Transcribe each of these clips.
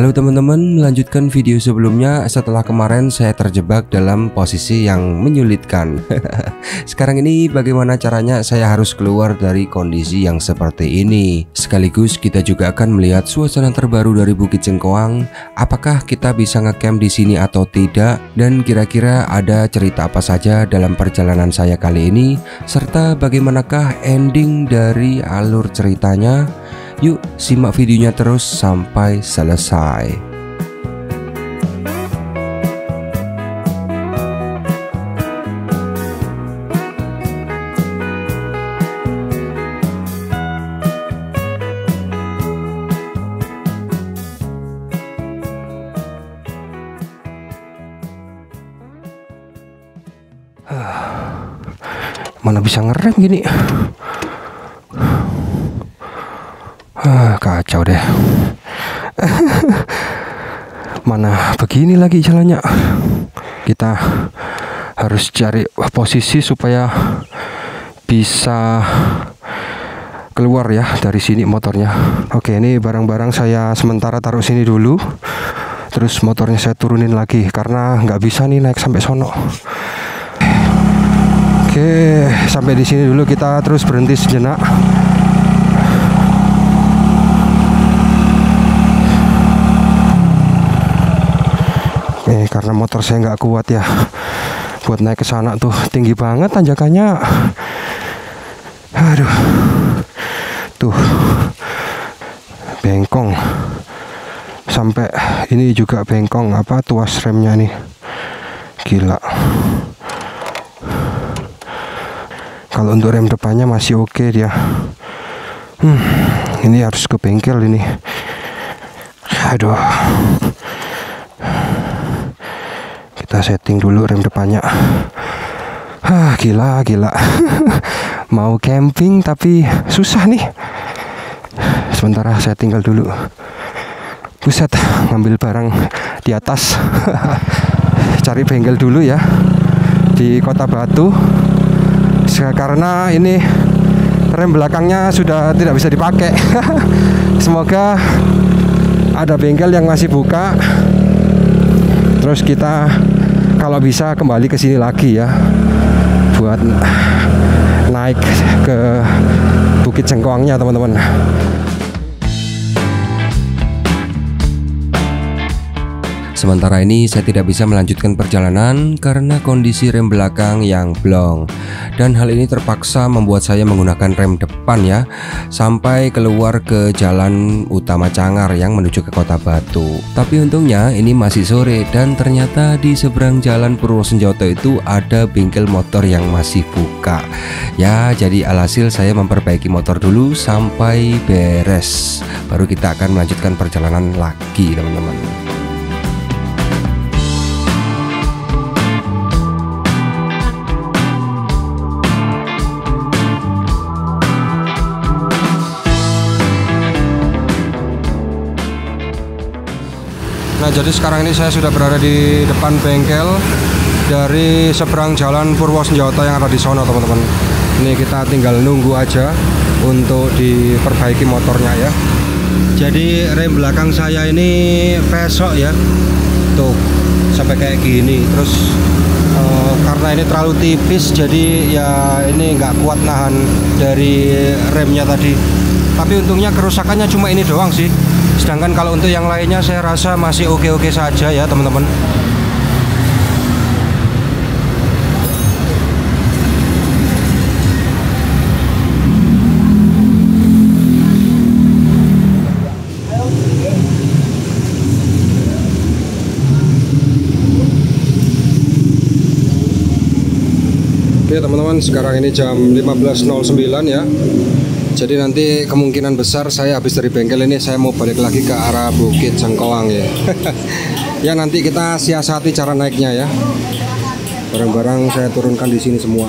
Halo teman-teman, melanjutkan video sebelumnya. Setelah kemarin saya terjebak dalam posisi yang menyulitkan. Sekarang ini bagaimana caranya saya harus keluar dari kondisi yang seperti ini. Sekaligus kita juga akan melihat suasana terbaru dari Bukit Cengkoang. Apakah kita bisa ngecamp di sini atau tidak, dan kira-kira ada cerita apa saja dalam perjalanan saya kali ini, serta bagaimanakah ending dari alur ceritanya. Yuk simak videonya terus sampai selesai. Mana bisa ngerem gini? Kacau deh. Mana begini lagi jalannya. Kita harus cari posisi supaya bisa keluar ya dari sini motornya. Oke, ini barang-barang saya sementara taruh sini dulu. Terus motornya saya turunin lagi karena nggak bisa nih naik sampai sono. Oke, sampai di sini dulu, kita terus berhenti sejenak. Karena motor saya nggak kuat ya buat naik ke sana, tuh tinggi banget tanjakannya. Aduh, tuh bengkong sampai ini juga bengkong, apa tuas remnya nih, gila. Kalau untuk rem depannya masih oke dia. Ini harus ke bengkel ini. Aduh. Kita setting dulu rem depannya. Gila. Mau camping tapi susah nih. Sementara saya tinggal dulu. Buset, ngambil barang di atas. Cari bengkel dulu ya di Kota Batu. Karena ini rem belakangnya sudah tidak bisa dipakai. Semoga ada bengkel yang masih buka. Terus kita kalau bisa kembali ke sini lagi ya buat naik ke Bukit Cengkoangnya, teman-teman. Sementara ini saya tidak bisa melanjutkan perjalanan karena kondisi rem belakang yang blong, dan hal ini terpaksa membuat saya menggunakan rem depan ya sampai keluar ke jalan utama Cangar yang menuju ke Kota Batu. Tapi untungnya ini masih sore dan ternyata di seberang jalan Purwosenjoto itu ada bengkel motor yang masih buka. Ya, jadi alhasil saya memperbaiki motor dulu sampai beres, baru kita akan melanjutkan perjalanan lagi, teman-teman. Nah, jadi sekarang ini saya sudah berada di depan bengkel dari seberang jalan Purwosenjoto yang ada di sono, teman-teman. Ini kita tinggal nunggu aja untuk diperbaiki motornya ya. Jadi rem belakang saya ini pesok ya, tuh sampai kayak gini. Terus karena ini terlalu tipis, jadi ya ini nggak kuat nahan dari remnya tadi. Tapi untungnya kerusakannya cuma ini doang sih. Sedangkan kalau untuk yang lainnya saya rasa masih oke-oke saja ya, teman-teman. Oke teman-teman, sekarang ini jam 15.09 ya. Jadi nanti kemungkinan besar saya habis dari bengkel ini saya mau balik lagi ke arah Bukit Cengkoang ya. Ya nanti kita siasati cara naiknya ya. Barang-barang saya turunkan di sini semua.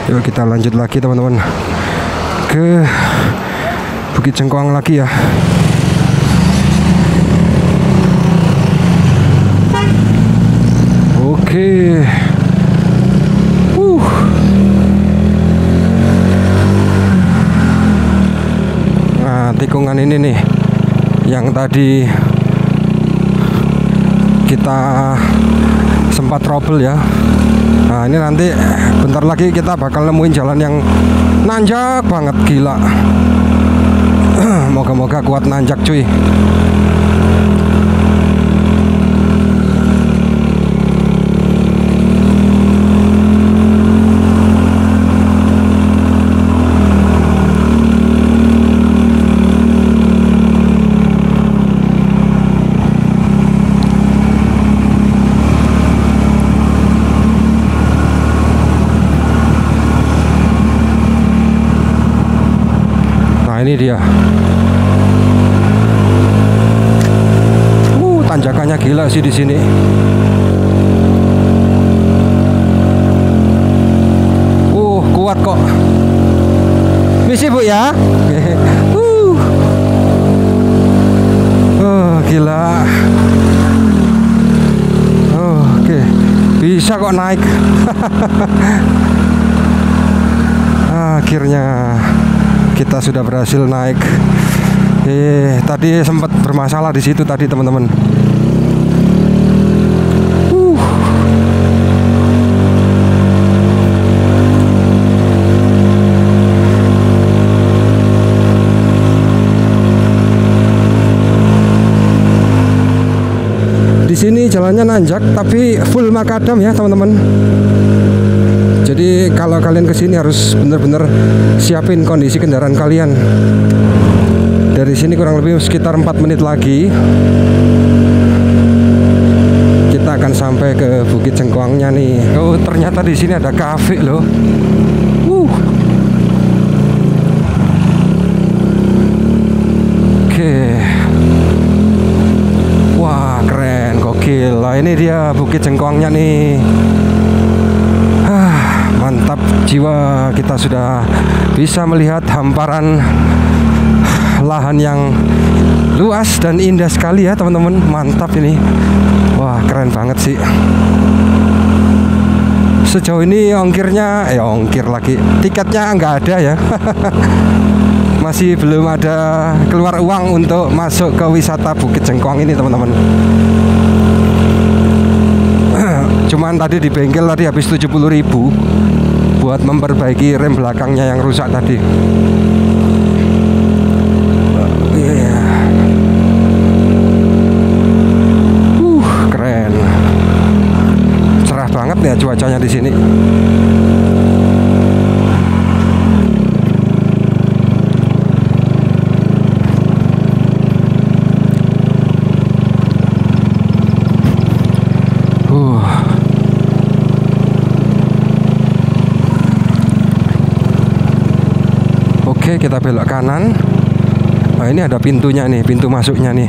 Yuk kita lanjut lagi teman-teman ke Bukit Cengkoang lagi ya. Oke. Nah, tikungan ini nih yang tadi kita sempat trouble ya. Nah ini nanti bentar lagi kita bakal nemuin jalan yang nanjak banget, gila. Moga-moga kuat nanjak cuy. Ini dia. Tanjakannya gila sih di sini. Kuat kok. Misi Bu ya. Gila. Oke. Bisa kok naik. Akhirnya kita sudah berhasil naik. Tadi sempat bermasalah di situ tadi teman-teman. Di sini jalannya nanjak tapi full makadam ya teman-teman. Jadi kalau kalian kesini harus benar-benar siapin kondisi kendaraan kalian. Dari sini kurang lebih sekitar 4 menit lagi kita akan sampai ke Bukit Jengkoangnya nih. Ternyata di sini ada kafe loh. Oke. Wah keren, gokil. Nah, ini dia Bukit Jengkoangnya nih. Mantap jiwa, kita sudah bisa melihat hamparan lahan yang luas dan indah sekali ya teman-teman. Mantap ini. Wah keren banget sih. Sejauh ini ongkirnya ongkir lagi, tiketnya nggak ada ya. Masih belum ada keluar uang untuk masuk ke wisata Bukit Jengkoang ini teman-teman. Cuman tadi di bengkel tadi habis 70.000 buat memperbaiki rem belakangnya yang rusak tadi. Keren. Cerah banget ya cuacanya di sini. Oke, kita belok kanan. Nah, ini ada pintunya nih, pintu masuknya nih.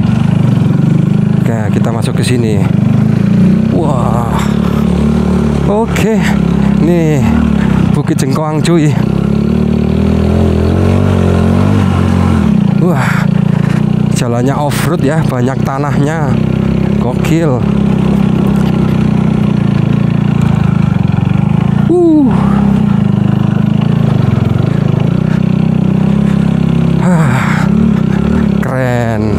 Oke, kita masuk ke sini. Wah. Oke. Nih Bukit Jengkoang cuy. Wah. Jalannya off-road ya, banyak tanahnya. Gokil. Keren.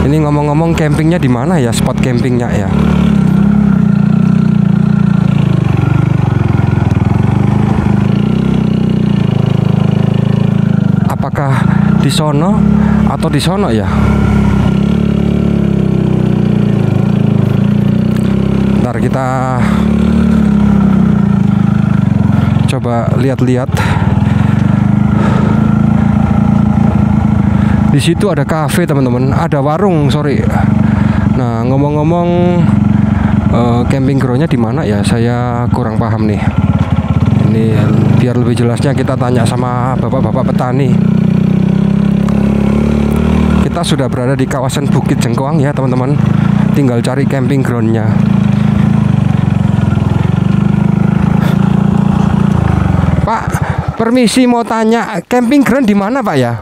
Ini ngomong-ngomong campingnya di mana ya, spot campingnya ya? Apakah di sono atau di sono ya? Ntar kita coba lihat-lihat. Di situ ada kafe teman-teman, ada warung, sorry. Nah ngomong-ngomong camping groundnya di mana ya? Saya kurang paham nih. Ini biar lebih jelasnya kita tanya sama bapak-bapak petani. Kita sudah berada di kawasan Bukit Jengkoang ya teman-teman. Tinggal cari camping groundnya. Pak, permisi mau tanya, camping ground di mana Pak ya?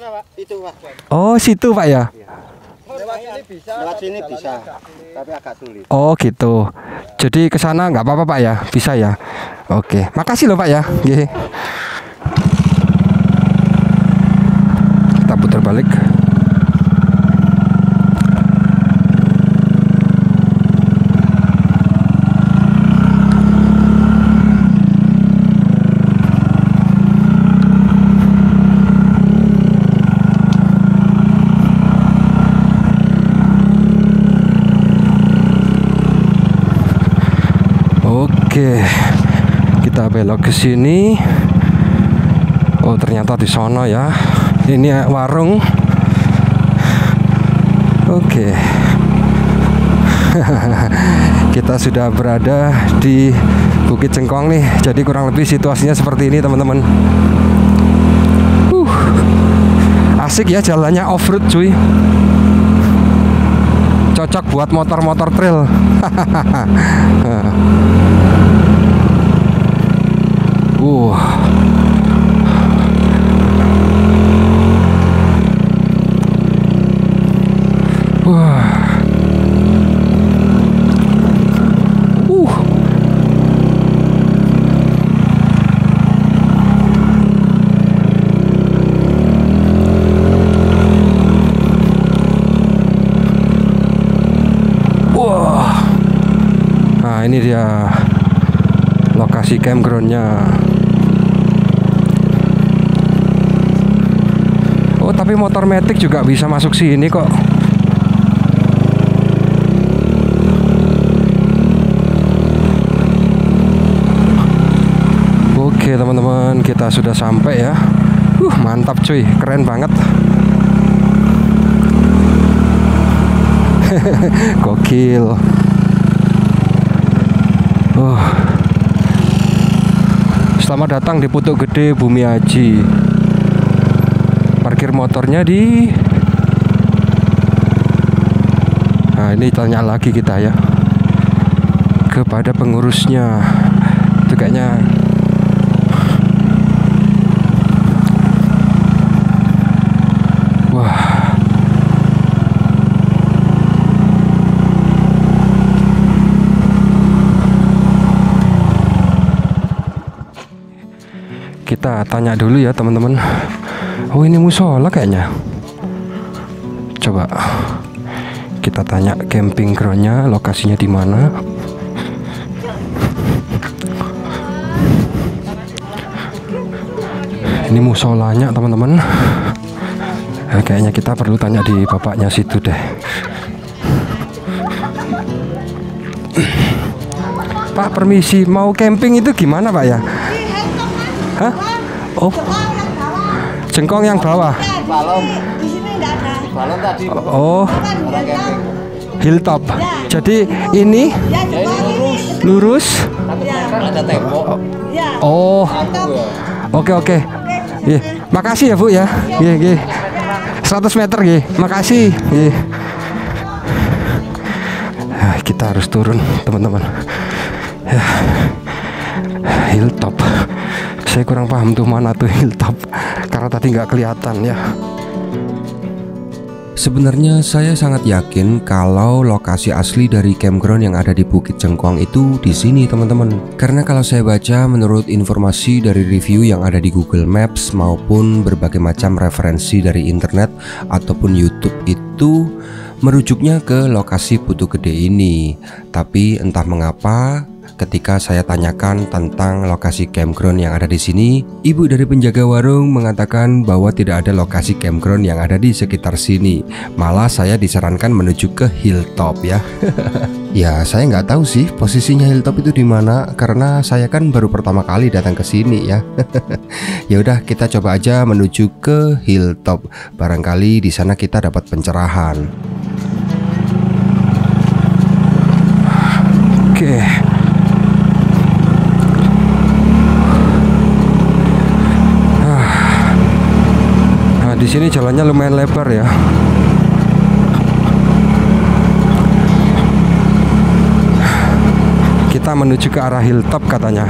Pak, itu Pak. Oh, situ Pak ya? Lewat sini bisa, tapi agak sulit. Oh, gitu. Jadi ke sana nggak apa-apa Pak ya? Bisa ya? Oke, makasih loh Pak ya. Kita putar balik. Oke, kita belok ke sini. Oh, ternyata di sono ya. Ini warung. Oke. Kita sudah berada di Bukit Cengkong nih. Jadi kurang lebih situasinya seperti ini, teman-teman. Asik ya jalannya, off-road cuy. Cocok buat motor-motor trail. Nah, ini dia lokasi campgroundnya. Oh, tapi motor metik juga bisa masuk sini kok. Oke teman-teman, kita sudah sampai ya. Mantap cuy, keren banget. Gokil. Selamat datang di Putuk Gede Bumiaji. Parkir motornya di. Nah, ini tanya lagi kita ya kepada pengurusnya. Itu kayaknya kita tanya dulu ya teman-teman. Oh, ini musola kayaknya. Coba kita tanya camping groundnya, lokasinya di mana. Ini musolanya teman-teman. Kayaknya kita perlu tanya di bapaknya situ deh. Pak, permisi, mau camping itu gimana Pak ya? Hah? Oh, Cengkong yang bawah. Di sini enggak ada. Balon tadi. Oh, hilltop. Jadi ini lurus. Ada tembok. Oh, oke. Iya, makasih ya Bu ya. Iya. 100 meter ya. Makasih. Iya. Kita harus turun teman-teman. Ya. Hilltop. Saya kurang paham tuh mana tuh hilltop karena tadi nggak kelihatan ya. Sebenarnya saya sangat yakin kalau lokasi asli dari campground yang ada di Bukit Cengkong itu di sini teman-teman. Karena kalau saya baca menurut informasi dari review yang ada di Google Maps maupun berbagai macam referensi dari internet ataupun YouTube itu merujuknya ke lokasi Putuk Gede ini. Tapi entah mengapa ketika saya tanyakan tentang lokasi campground yang ada di sini, ibu dari penjaga warung mengatakan bahwa tidak ada lokasi campground yang ada di sekitar sini. Malah saya disarankan menuju ke hilltop ya. Ya, saya nggak tahu sih posisinya hilltop itu di mana karena saya kan baru pertama kali datang ke sini ya. Ya udah, kita coba aja menuju ke hilltop. Barangkali di sana kita dapat pencerahan. Oke. Di sini jalannya lumayan lebar ya. Kita menuju ke arah hilltop katanya.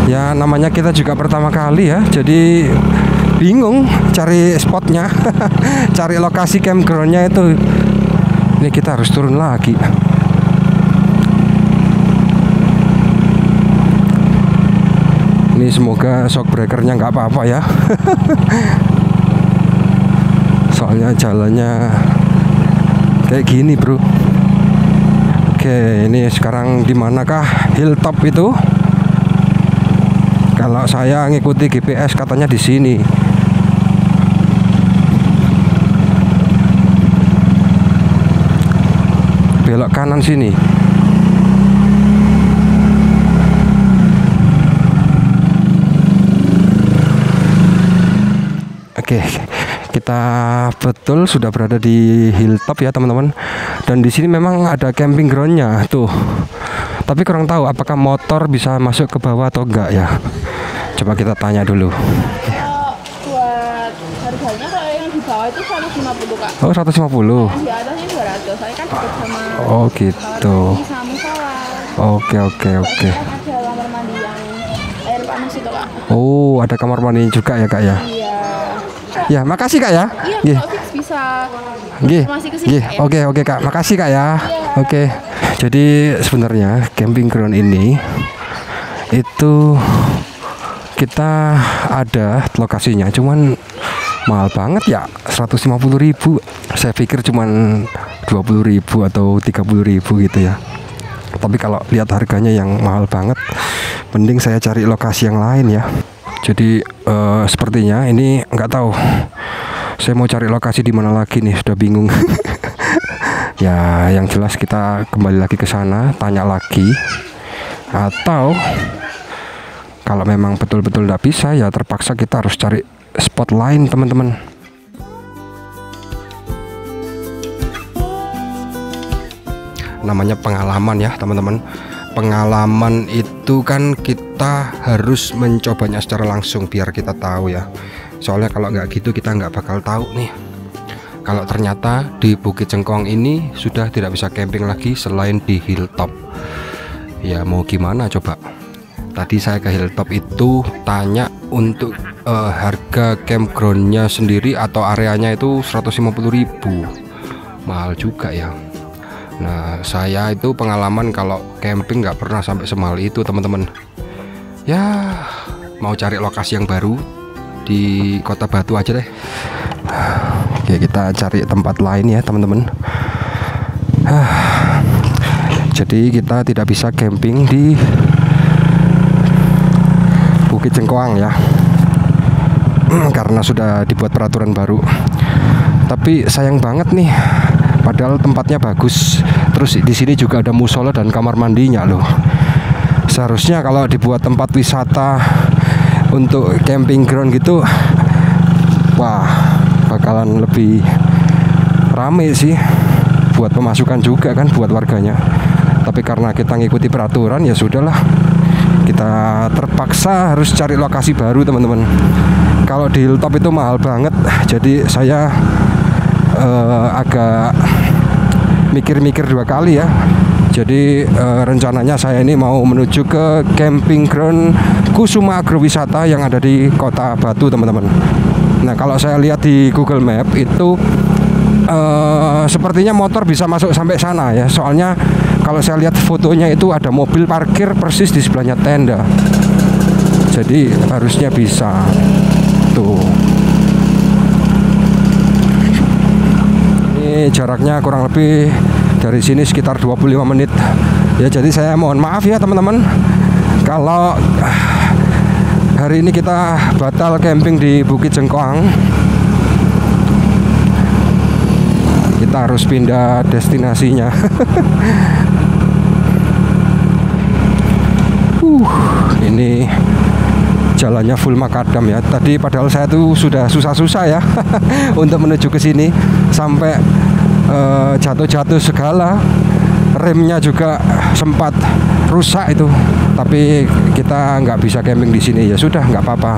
Ya namanya kita juga pertama kali ya, jadi bingung cari spotnya. Cari lokasi campgroundnya itu. Ini kita harus turun lagi. Ini semoga shockbreakernya nggak apa-apa ya. Soalnya jalannya kayak gini bro. Oke, ini sekarang di manakah hilltop itu? Kalau saya ngikuti GPS katanya di sini. belok kanan sini. Oke, kita betul sudah berada di hilltop ya teman-teman. Dan di sini memang ada camping groundnya tuh. Tapi kurang tahu apakah motor bisa masuk ke bawah atau enggak ya. Coba kita tanya dulu. Buat harganya kalau yang di bawah itu 150 Kak. Oh 150. Yang di atasnya 200. Saya kan dekat sama Oh gitu. sama musola. Oke. Ada kamar mandi yang air panas itu Kak. Oh ada kamar mandi juga ya Kak ya. Iya. Ya makasih Kak ya. Iya, kalau fix bisa masih ke sini Kak, ya. Oke Kak, makasih Kak ya. Oke. Jadi sebenarnya camping ground ini itu kita ada lokasinya, cuman mahal banget ya, 150.000. Saya pikir cuman 20.000 atau 30.000 gitu ya. Tapi kalau lihat harganya yang mahal banget, mending saya cari lokasi yang lain ya. Jadi sepertinya ini nggak tahu. Saya mau cari lokasi di mana lagi nih, sudah bingung. Ya, yang jelas kita kembali lagi ke sana, tanya lagi. Atau kalau memang betul-betul nggak bisa, ya terpaksa kita harus cari spot lain, teman-teman. Namanya pengalaman ya, teman-teman. Pengalaman itu kan kita harus mencobanya secara langsung biar kita tahu ya. Soalnya kalau nggak gitu kita nggak bakal tahu nih. Kalau ternyata di Bukit Cengkoang ini sudah tidak bisa camping lagi selain di hilltop. Ya mau gimana coba. Tadi saya ke hilltop itu tanya untuk harga campgroundnya sendiri atau areanya itu 150.000. Mahal juga ya. Nah saya itu pengalaman kalau camping nggak pernah sampai semahal itu teman-teman. Ya mau cari lokasi yang baru di Kota Batu aja deh. Oke kita cari tempat lain ya teman-teman. Jadi kita tidak bisa camping di Bukit Cengkoang ya, karena sudah dibuat peraturan baru. Tapi sayang banget nih, padahal tempatnya bagus. Terus di sini juga ada musola dan kamar mandinya loh. Seharusnya kalau dibuat tempat wisata untuk camping ground gitu, wah bakalan lebih rame sih, buat pemasukan juga kan buat warganya. Tapi karena kita ngikuti peraturan ya sudahlah, kita terpaksa harus cari lokasi baru teman-teman. Kalau di hilltop itu mahal banget, jadi saya agak mikir-mikir 2 kali ya. Jadi rencananya saya ini mau menuju ke camping ground Kusuma Agrowisata yang ada di Kota Batu teman-teman. Nah kalau saya lihat di Google Map itu sepertinya motor bisa masuk sampai sana ya. Soalnya kalau saya lihat fotonya itu ada mobil parkir persis di sebelahnya tenda. Jadi harusnya bisa tuh. Ini jaraknya kurang lebih dari sini sekitar 25 menit. Ya jadi saya mohon maaf ya teman-teman kalau hari ini kita batal camping di Bukit Cengkoang. Kita harus pindah destinasinya. Ini jalannya full makadam ya. Tadi padahal saya tuh sudah susah-susah ya untuk menuju ke sini, sampai jatuh-jatuh segala. Remnya juga sempat rusak itu. Tapi kita nggak bisa camping di sini, ya sudah nggak apa-apa.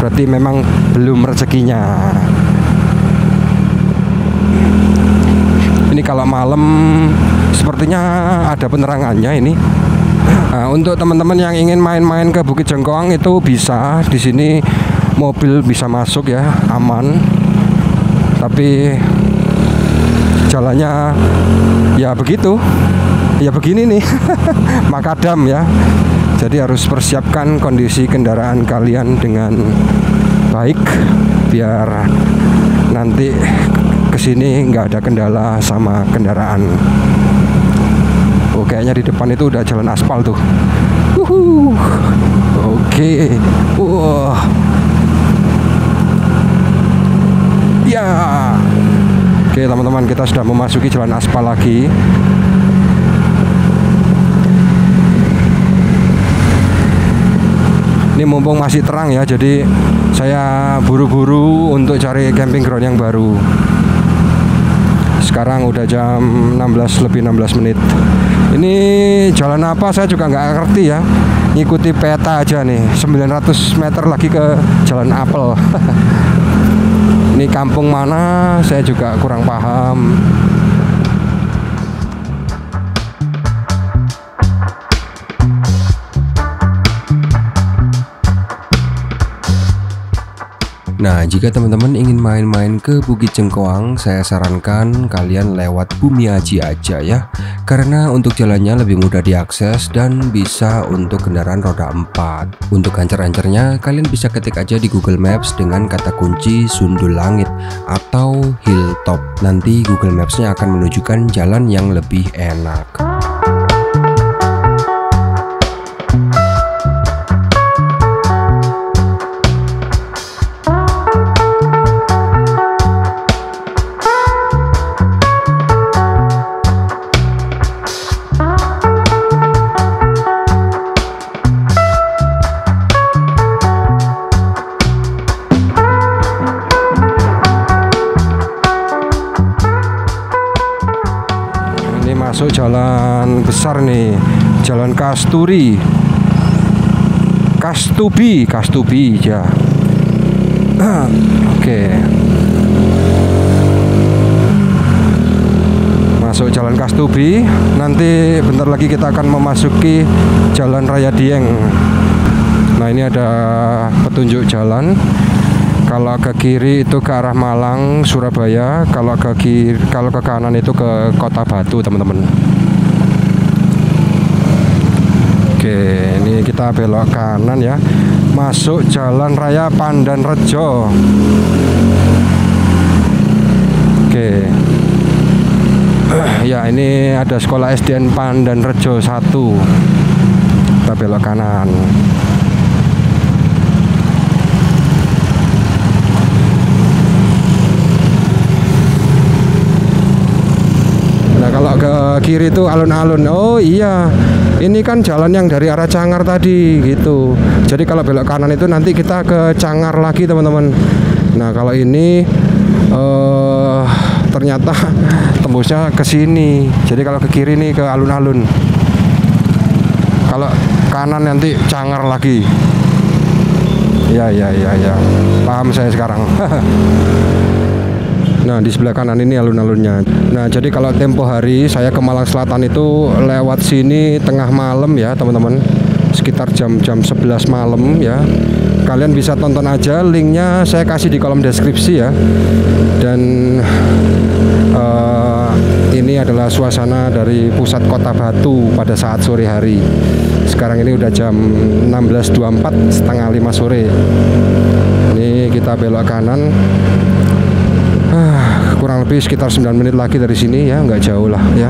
Berarti memang belum rezekinya. Ini kalau malam sepertinya ada penerangannya ini. Nah, untuk teman-teman yang ingin main-main ke Bukit Cengkoang itu bisa. Di sini mobil bisa masuk ya, aman. Tapi jalannya ya begitu. Ya begini nih. Makadam ya. Jadi harus persiapkan kondisi kendaraan kalian dengan baik biar nanti kesini nggak ada kendala sama kendaraan. Oh kayaknya di depan itu udah jalan aspal tuh. Oke. Ya. Oke teman-teman, kita sudah memasuki jalan aspal lagi. Ini mumpung masih terang ya, jadi saya buru-buru untuk cari camping ground yang baru. Sekarang udah jam 16 lebih 16 menit. Ini jalan apa saya juga nggak ngerti ya. Ngikuti peta aja nih, 900 meter lagi ke Jalan Apel. Ini kampung mana saya juga kurang paham. Nah, jika teman-teman ingin main-main ke Bukit Cengkoang, saya sarankan kalian lewat Bumi Aji aja ya. Karena untuk jalannya lebih mudah diakses dan bisa untuk kendaraan roda 4. Untuk hancar-hancarnya, kalian bisa ketik aja di Google Maps dengan kata kunci Sundul Langit atau Hilltop. Nanti Google Maps-nya akan menunjukkan jalan yang lebih enak. Masuk jalan besar nih, Jalan Kastubi ya. Oke. Masuk Jalan Kastubi, nanti bentar lagi kita akan memasuki Jalan Raya Dieng. Nah, ini ada petunjuk jalan. Kalau ke kiri itu ke arah Malang, Surabaya. Kalau ke kanan itu ke Kota Batu, teman-teman. Oke, ini kita belok kanan ya. Masuk Jalan Raya Pandanrejo. Oke. Ya, ini ada sekolah SDN Pandanrejo 1. Kita belok kanan. Kalau ke kiri itu alun-alun. Oh iya, ini kan jalan yang dari arah Cangar tadi gitu. Jadi kalau belok kanan itu nanti kita ke Cangar lagi, teman-teman. Nah, kalau ini ternyata tembusnya ke sini. Jadi kalau ke kiri nih ke alun-alun. Kalau kanan nanti Cangar lagi. Ya. Paham saya sekarang. Nah, di sebelah kanan ini alun-alunnya. Nah, jadi kalau tempo hari saya ke Malang Selatan itu lewat sini tengah malam ya, teman-teman. Sekitar jam 11 malam ya. Kalian bisa tonton aja, linknya saya kasih di kolom deskripsi ya. Dan ini adalah suasana dari pusat Kota Batu pada saat sore hari. Sekarang ini udah jam 16.24, setengah 5 sore. Ini kita belok kanan. Kurang lebih sekitar 9 menit lagi dari sini ya, nggak jauh lah ya.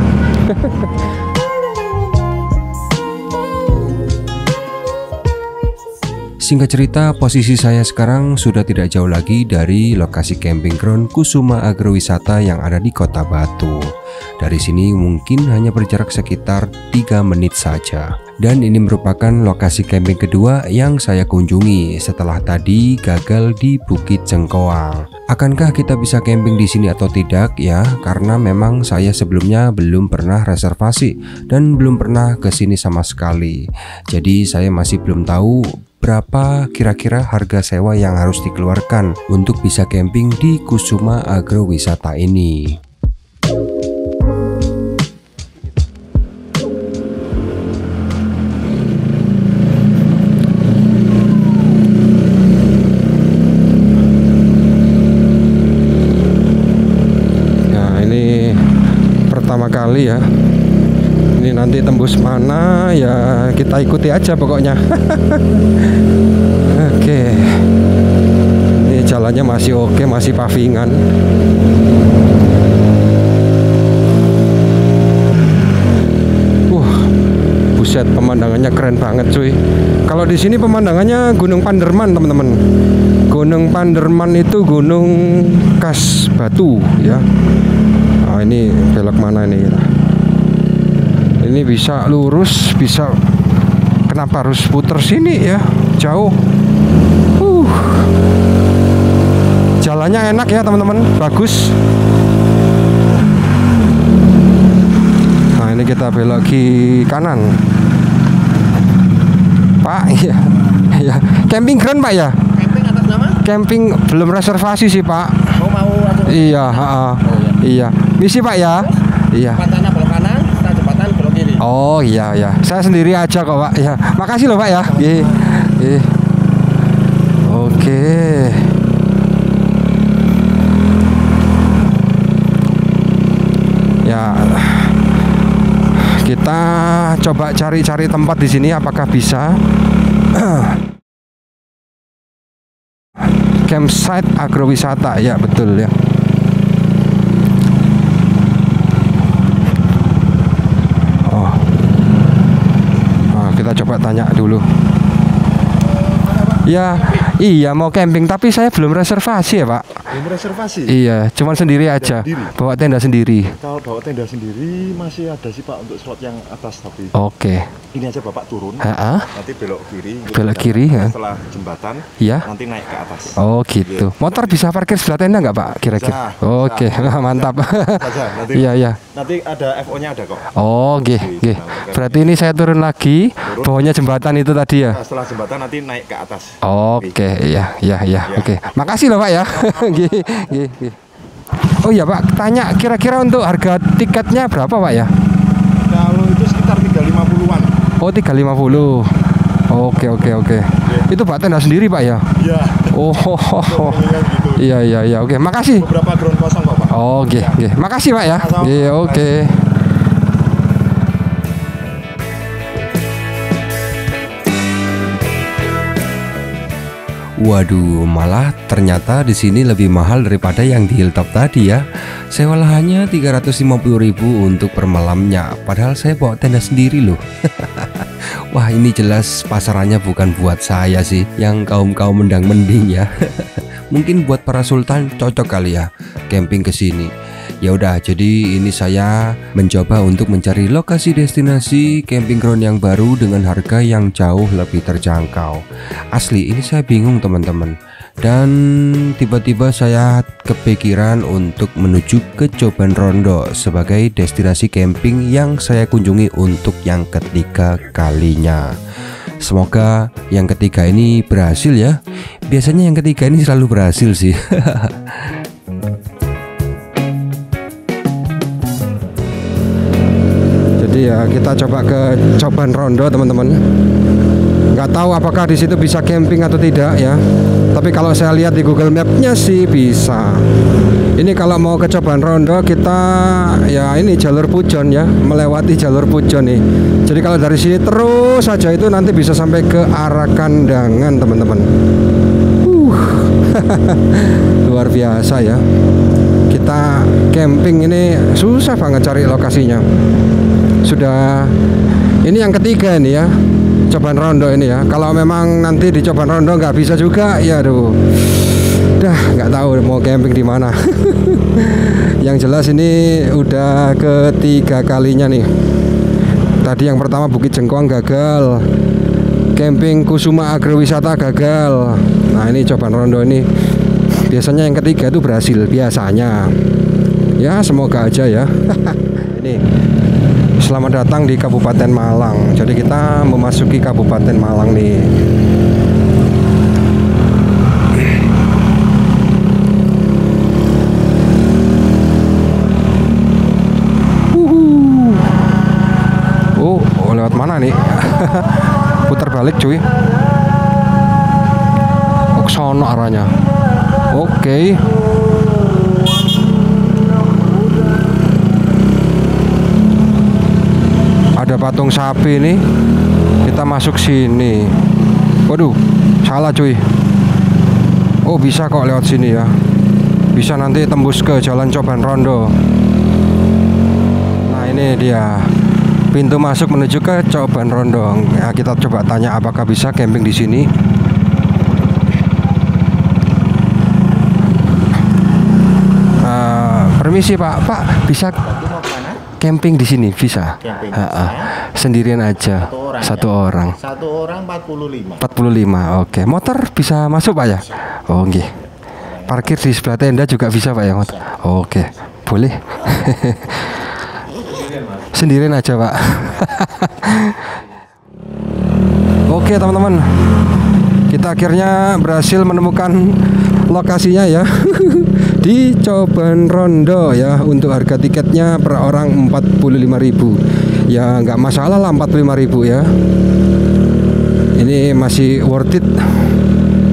Singkat cerita, posisi saya sekarang sudah tidak jauh lagi dari lokasi camping ground Kusuma Agrowisata yang ada di Kota Batu. Dari sini mungkin hanya berjarak sekitar 3 menit saja. Dan ini merupakan lokasi camping kedua yang saya kunjungi setelah tadi gagal di Bukit Cengkoang. Akankah kita bisa camping di sini atau tidak ya? Karena memang saya sebelumnya belum pernah reservasi dan belum pernah ke sini sama sekali. Jadi saya masih belum tahu berapa kira-kira harga sewa yang harus dikeluarkan untuk bisa camping di Kusuma Agrowisata ini. Kali ya, ini nanti tembus mana ya kita ikuti aja pokoknya. Oke, ini jalannya masih oke, masih pavingan. Buset, pemandangannya keren banget cuy. Kalau di sini pemandangannya Gunung Panderman, teman-teman. Gunung Panderman itu gunung khas Batu ya. Nah, ini belok mana ini? Ini bisa lurus, bisa, kenapa harus puter sini ya? Jauh. Jalannya enak ya teman-teman, bagus. Nah ini kita belok ke kanan. Pak, iya, iya. Camping ground Pak ya? Camping atas nama? Camping belum reservasi sih Pak. Oh, mau atur. Iya, iya. Misi Pak ya? Iya. Jembatan belok kanan, setelah jembatan belok kiri. Oh iya ya, saya sendiri aja kok Pak. Ya, makasih loh Pak ya. Iya, iya. Oke. Ya, kita coba cari-cari tempat di sini apakah bisa. Campsite agrowisata ya, betul ya. Oh, nah, kita coba tanya dulu. Ya, iya mau camping tapi saya belum reservasi ya Pak. Belum reservasi? Iya, cuman sendiri aja. Bawa tenda sendiri. Kalau bawa tenda sendiri masih ada sih Pak untuk slot yang atas tapi. Oke. Ini aja Bapak turun. Nanti belok kiri. Belok kiri ya. Setelah jembatan. Iya. Nanti naik ke atas. Oh gitu. Motor bisa parkir sebelah tenda nggak Pak? Kira-kira. Oke, mantap. Saja. Nanti. Iya. Nanti ada FO-nya ada kok. Oh, oke. Berarti ini saya turun lagi. Bawahnya jembatan itu tadi ya. Setelah jembatan nanti naik ke atas. Oke, iya. Oke. Makasih loh Pak ya. Oh iya Pak, tanya kira-kira untuk harga tiketnya berapa Pak ya? Kalau itu sekitar 350-an. Oh 350. Oke. Itu Pak tenda sendiri Pak ya? Iya. Oh. Gitu. Iya. Oke, makasih. Beberapa ground kosong kok Pak. Oh, oke. Makasih Pak ya. Iya, oke. Waduh, malah ternyata di sini lebih mahal daripada yang di Hilltop tadi ya. Sewa lahannya 350.000 untuk per malamnya. Padahal saya bawa tenda sendiri loh. Wah, ini jelas pasarannya bukan buat saya sih, yang kaum-kaum mendang-mending ya. Mungkin buat para sultan cocok kali ya camping ke sini. Ya udah, jadi ini saya mencoba untuk mencari lokasi destinasi camping ground yang baru dengan harga yang jauh lebih terjangkau. Asli ini saya bingung teman-teman. Dan tiba-tiba saya kepikiran untuk menuju ke Coban Rondo sebagai destinasi camping yang saya kunjungi untuk yang ketiga kalinya. Semoga yang ketiga ini berhasil ya. Biasanya yang ketiga ini selalu berhasil sih. Jadi ya kita coba ke Coban Rondo teman-teman. Nggak tahu apakah di situ bisa camping atau tidak ya. Tapi kalau saya lihat di Google Map-nya sih bisa. Ini kalau mau ke Coban Rondo kita ya ini jalur Pujon ya, melewati jalur Pujon nih. Jadi kalau dari sini terus saja itu nanti bisa sampai ke arah Kandangan teman-teman. Luar biasa ya. Kita camping ini susah banget cari lokasinya. Sudah ini yang ketiga ini ya, Coban Rondo ini ya. Kalau memang nanti di Coban Rondo nggak bisa juga, ya aduh, dah nggak tahu mau camping di mana. Yang jelas ini udah ketiga kalinya nih. Tadi yang pertama Bukit Jengkuang gagal, camping Kusuma Agrowisata gagal. Nah ini Coban Rondo ini biasanya yang ketiga itu berhasil biasanya. Ya semoga aja ya. Ini selamat datang di Kabupaten Malang. Jadi kita memasuki Kabupaten Malang nih. Oh, lewat mana nih? Putar balik cuy. Oh, sono arahnya. Oke. Ada patung sapi nih. Kita masuk sini. Waduh, salah cuy. Oh, bisa kok lewat sini ya. Bisa nanti tembus ke Jalan Coban Rondo. Nah, ini dia pintu masuk menuju ke Coban Rondo. Ya, kita coba tanya apakah bisa camping di sini. permisi Pak. Pak, bisa Mau kemana? camping di sini bisa? Camping. Sendirian aja. Satu orang. Satu orang 45. 45. Oke. Motor bisa masuk Pak ya? Oh, nggih. Parkir di sebelah tenda juga bisa Pak ya motor? Oke. Boleh. Sendirian aja Pak. Oke teman-teman, kita akhirnya berhasil menemukan lokasinya ya. Di Coban Rondo ya. Untuk harga tiketnya per orang 45.000. Ya nggak masalah lah 45.000 ya. Ini masih worth it.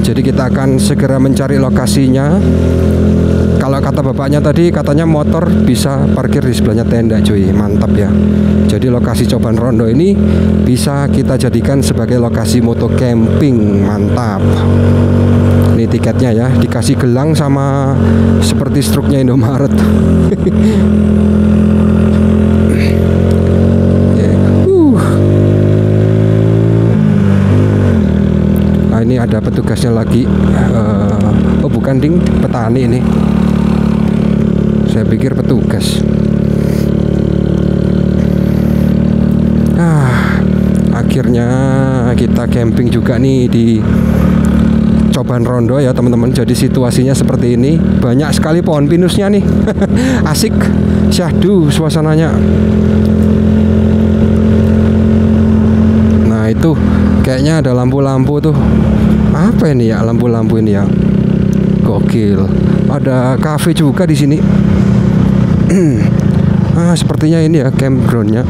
Jadi kita akan segera mencari lokasinya. Kalau kata bapaknya tadi, katanya motor bisa parkir di sebelahnya tenda cuy. Mantap ya. Jadi lokasi Coban Rondo ini bisa kita jadikan sebagai lokasi moto camping. Mantap. Ini tiketnya ya, dikasih gelang sama seperti struknya Indomaret. Nah ini ada petugasnya lagi. Oh bukan ding, petani ini. Saya pikir petugas. Akhirnya kita camping juga nih di Coban Rondo ya teman-teman. Jadi situasinya seperti ini. Banyak sekali pohon pinusnya nih. Asik, syahdu suasananya. Nah itu kayaknya ada lampu-lampu tuh. Apa ini ya lampu-lampu ini ya? Gokil. Ada cafe juga di sini. Sepertinya ini ya campgroundnya.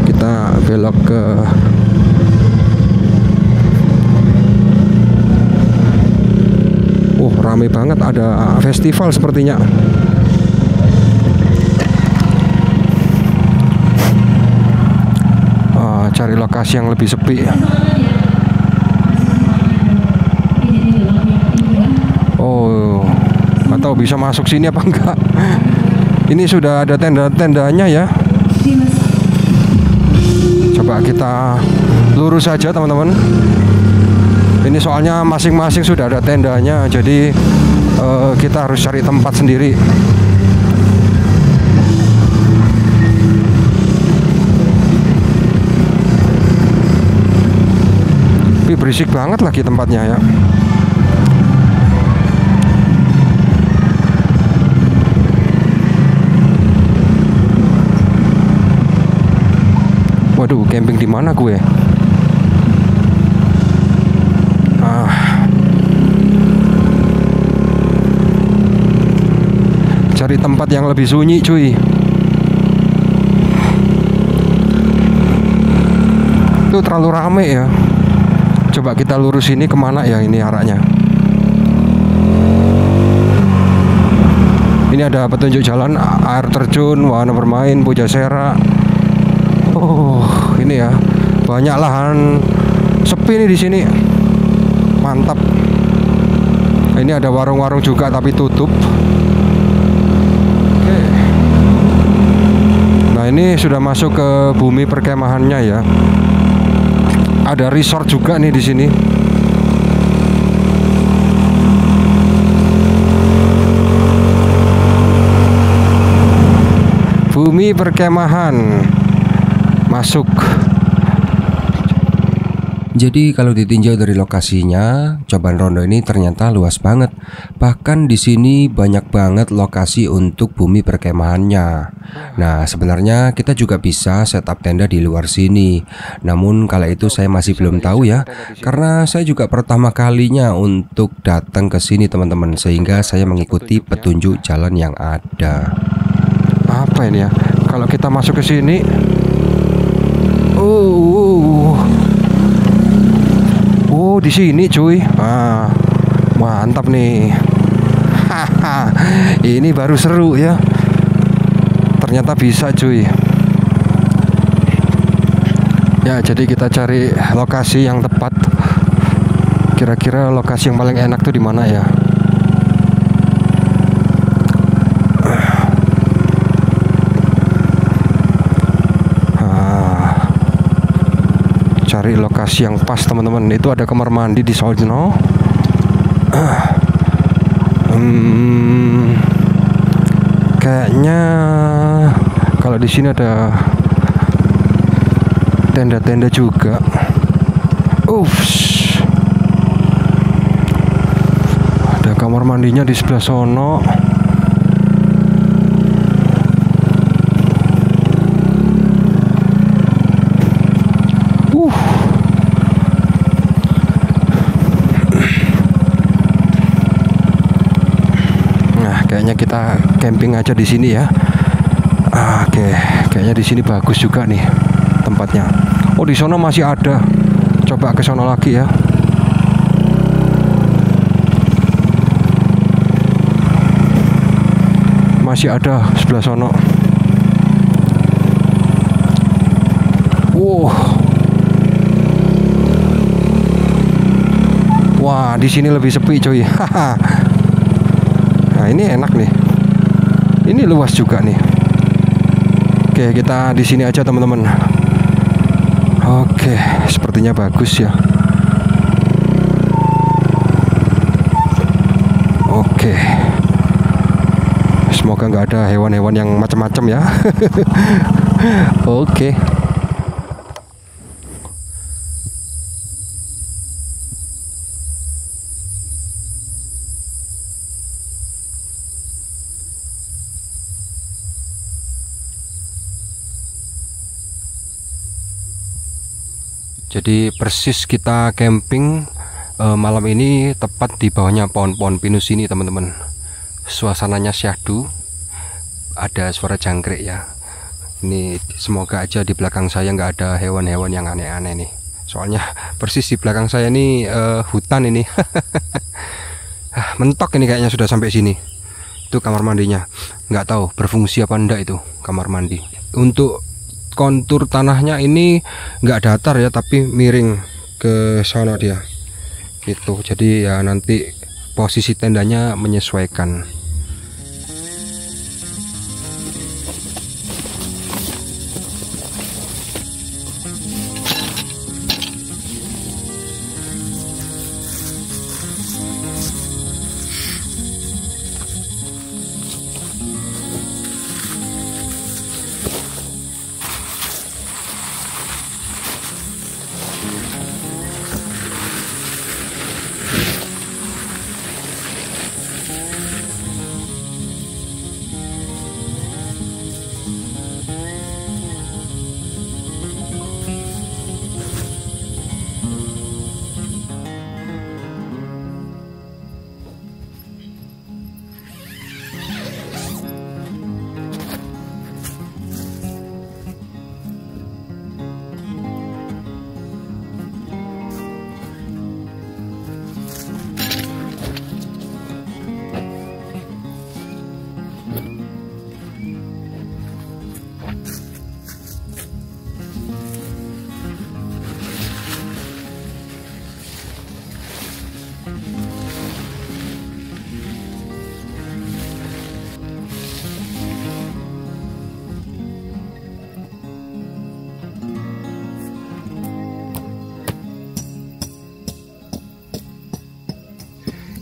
Kita belok ke rame banget, ada festival sepertinya. Cari lokasi yang lebih sepi. Atau bisa masuk sini apa enggak? Ini sudah ada tenda-tendanya ya. Coba kita lurus saja teman-teman. Ini soalnya masing-masing sudah ada tendanya. Jadi kita harus cari tempat sendiri. Tapi berisik banget lagi tempatnya ya. Waduh, camping di mana gue? Cari tempat yang lebih sunyi, cuy. Itu terlalu rame ya. Coba kita lurus ini kemana ya ini arahnya? Ini ada petunjuk jalan, air terjun, wahana bermain, Pujasera. Ini ya, banyak lahan sepi nih di sini. Mantap. Ini ada warung-warung juga tapi tutup. Oke. Nah, ini sudah masuk ke bumi perkemahannya ya. Ada resort juga nih di sini. Bumi perkemahan. Masuk. Jadi kalau ditinjau dari lokasinya, Coban Rondo ini ternyata luas banget. Bahkan di sini banyak banget lokasi untuk bumi perkemahannya. Nah, sebenarnya kita juga bisa setup tenda di luar sini. Namun kala itu saya masih belum tahu ya, karena saya juga pertama kalinya untuk datang ke sini teman-teman, sehingga saya mengikuti petunjuk jalan yang ada. Apa ini ya? Kalau kita masuk ke sini, di sini cuy. Mantap nih. Ini baru seru ya. Ternyata bisa cuy. Ya, jadi kita cari lokasi yang tepat. Kira-kira lokasi yang paling enak tuh di mana ya? Cari lokasi yang pas teman-teman. Itu ada kamar mandi di Kayaknya kalau di sini ada tenda-tenda juga. Ada kamar mandinya di sebelah sono. Nah, kayaknya kita camping aja di sini ya. Oke, kayaknya di sini bagus juga nih tempatnya. Oh, di sana masih ada. Coba ke sana lagi ya. Masih ada sebelah sono. Wow. Wah, di sini lebih sepi, coy. Nah, ini enak nih. Ini luas juga nih. Oke, kita di sini aja, teman-teman. Oke, sepertinya bagus ya. Oke. Semoga nggak ada hewan-hewan yang macam-macam ya. Oke. Jadi persis kita camping malam ini tepat di bawahnya pohon-pohon pinus ini, teman-teman. Suasananya syahdu, ada suara jangkrik ya. Ini semoga aja di belakang saya nggak ada hewan-hewan yang aneh-aneh nih. Soalnya persis di belakang saya ini hutan ini. Mentok ini kayaknya sudah sampai sini. Itu kamar mandinya. Nggak tahu berfungsi apa enggak itu kamar mandi. Untuk kontur tanahnya ini nggak datar ya, tapi miring ke sana dia gitu. Jadi ya nanti posisi tendanya menyesuaikan.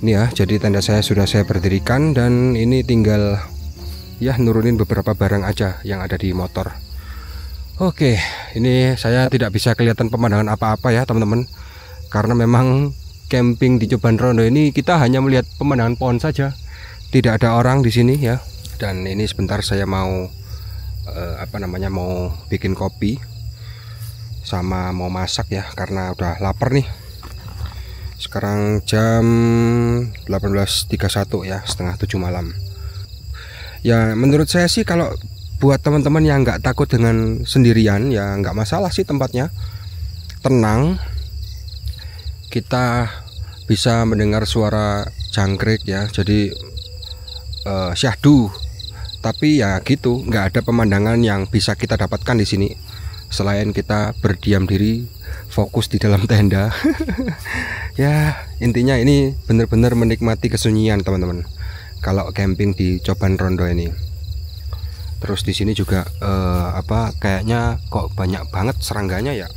Ini ya, jadi tenda saya sudah saya berdirikan dan ini tinggal ya nurunin beberapa barang aja yang ada di motor. Oke, ini saya tidak bisa kelihatan pemandangan apa-apa ya teman-teman, karena memang camping di Coban Rondo ini kita hanya melihat pemandangan pohon saja, tidak ada orang di sini ya. Dan ini sebentar saya mau mau bikin kopi sama mau masak ya, karena udah lapar nih. Sekarang jam 18.31 ya, setengah 7 malam. Ya menurut saya sih kalau buat teman-teman yang nggak takut dengan sendirian ya nggak masalah sih tempatnya. Tenang, kita bisa mendengar suara jangkrik ya, jadi syahdu. Tapi ya gitu, nggak ada pemandangan yang bisa kita dapatkan di sini selain kita berdiam diri, fokus di dalam tenda. Ya intinya ini benar-benar menikmati kesunyian teman-teman kalau camping di Coban Rondo ini. Terus di sini juga kayaknya kok banyak banget serangganya ya.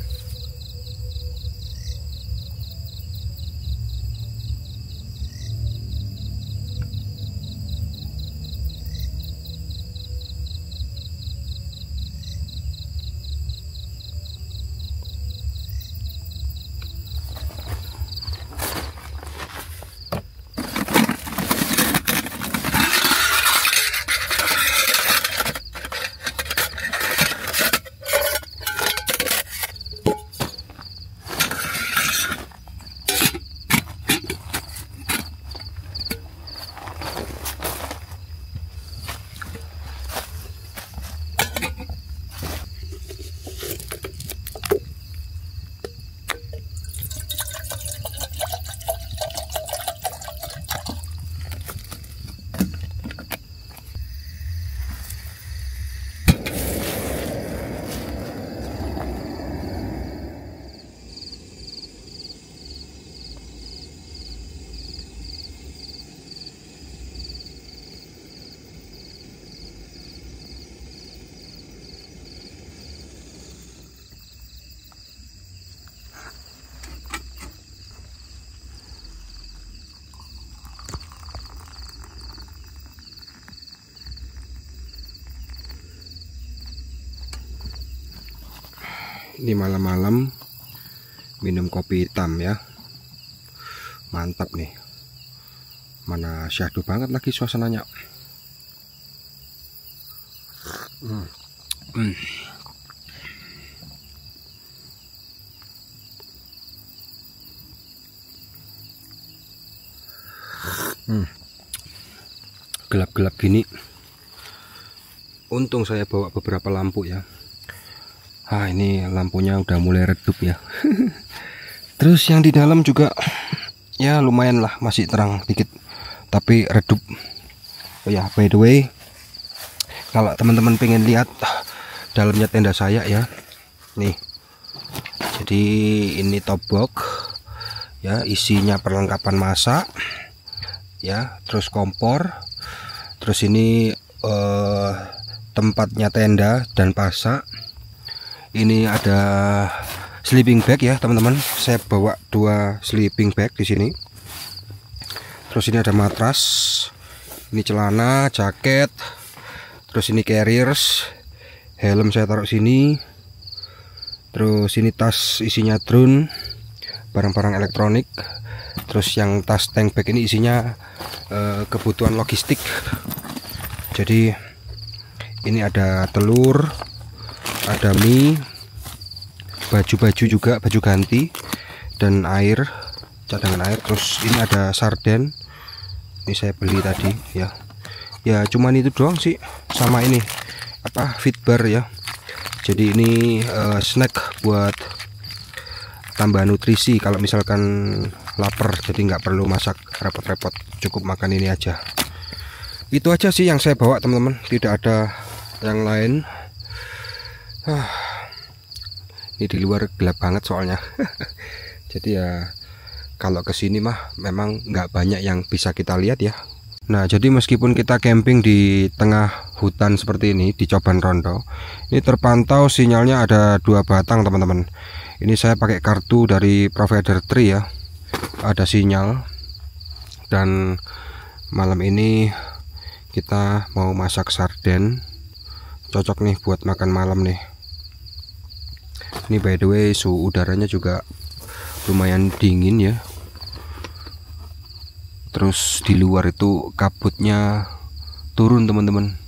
Ini malam-malam minum kopi hitam ya. Mantap nih. Mana syahdu banget lagi suasananya. Gelap-gelap gini. Untung saya bawa beberapa lampu ya. Ini lampunya udah mulai redup ya. Terus yang di dalam juga ya lumayan lah, masih terang dikit tapi redup. Oh ya, by the way, kalau teman-teman pengen lihat dalamnya tenda saya ya, nih. Jadi ini top box ya, isinya perlengkapan masak ya, terus kompor, terus ini tempatnya tenda dan pasak. Ini ada sleeping bag ya teman-teman. Saya bawa 2 sleeping bag di sini. Terus ini ada matras, ini celana, jaket, terus ini carriers, helm saya taruh sini. Terus ini tas isinya drone, barang-barang elektronik. Terus yang tas tank bag ini isinya kebutuhan logistik. Jadi ini ada telur, ada mie, baju-baju juga, baju ganti, dan air, cadangan air. Terus ini ada sarden, ini saya beli tadi ya. Ya cuman itu doang sih, sama ini apa, fitbar ya. Jadi ini snack buat tambah nutrisi kalau misalkan lapar, jadi nggak perlu masak repot-repot, cukup makan ini aja. Itu aja sih yang saya bawa teman-teman, tidak ada yang lain. Ini di luar gelap banget soalnya. Jadi ya kalau kesini mah memang nggak banyak yang bisa kita lihat ya. Nah, jadi meskipun kita camping di tengah hutan seperti ini di Coban Rondo, ini terpantau sinyalnya ada 2 batang teman-teman. Ini saya pakai kartu dari provider Tri ya, ada sinyal. Dan malam ini kita mau masak sarden, cocok nih buat makan malam nih. Ini by the way suhu udaranya juga lumayan dingin ya. Terus di luar itu kabutnya turun teman-teman.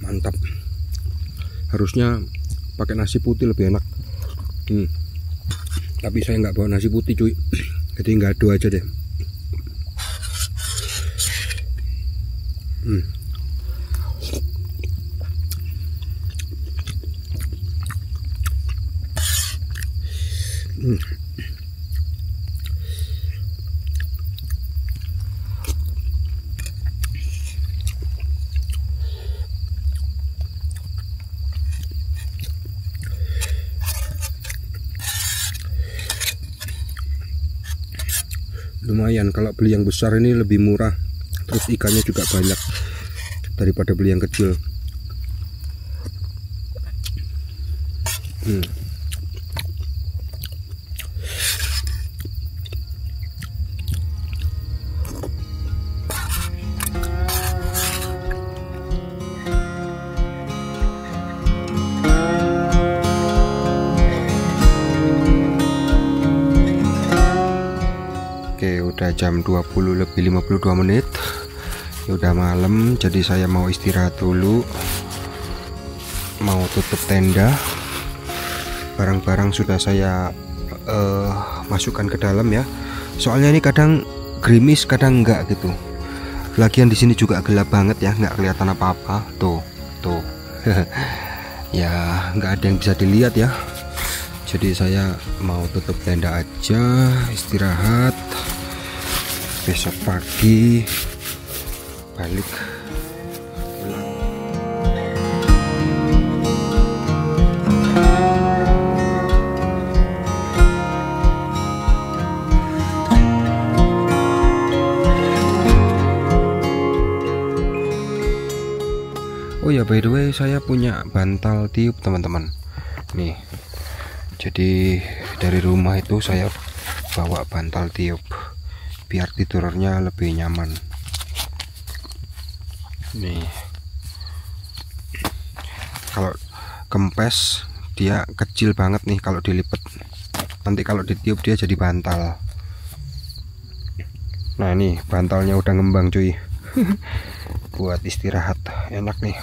Mantap. Harusnya pakai nasi putih lebih enak. Tapi saya nggak bawa nasi putih cuy, jadi nggak ada aja deh. Lumayan, kalau beli yang besar ini lebih murah, terus ikannya juga banyak daripada beli yang kecil. Oke, udah jam 20:52. Ya udah malam, jadi saya mau istirahat dulu. Mau tutup tenda. Barang-barang sudah saya masukkan ke dalam ya. Soalnya ini kadang gerimis, kadang enggak gitu. Lagian di sini juga gelap banget ya, nggak kelihatan apa-apa. Tuh. Ya, nggak ada yang bisa dilihat ya. Jadi saya mau tutup tenda aja, istirahat. besok pagi balik pulang. Oh ya, by the way, saya punya bantal tiup teman-teman. Nih, jadi dari rumah itu saya bawa bantal tiup biar tidurnya lebih nyaman. Nih, kalau kempes dia kecil banget nih kalau dilipat. Nanti kalau ditiup dia jadi bantal. Nah, ini bantalnya udah ngembang cuy. Buat istirahat enak nih.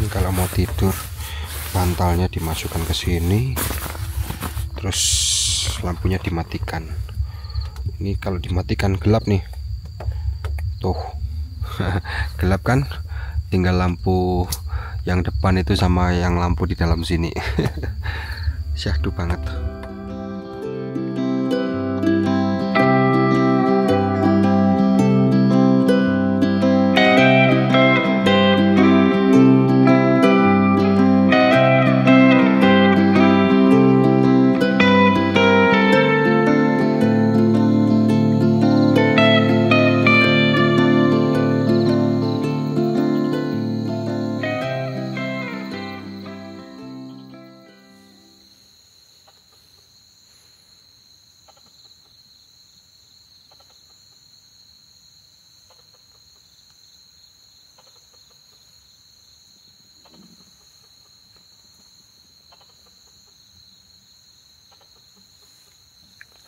Ini kalau mau tidur bantalnya dimasukkan ke sini, terus lampunya dimatikan. Ini kalau dimatikan gelap nih, tuh. Gelap kan, tinggal lampu yang depan itu sama yang lampu di dalam sini. Syahdu banget.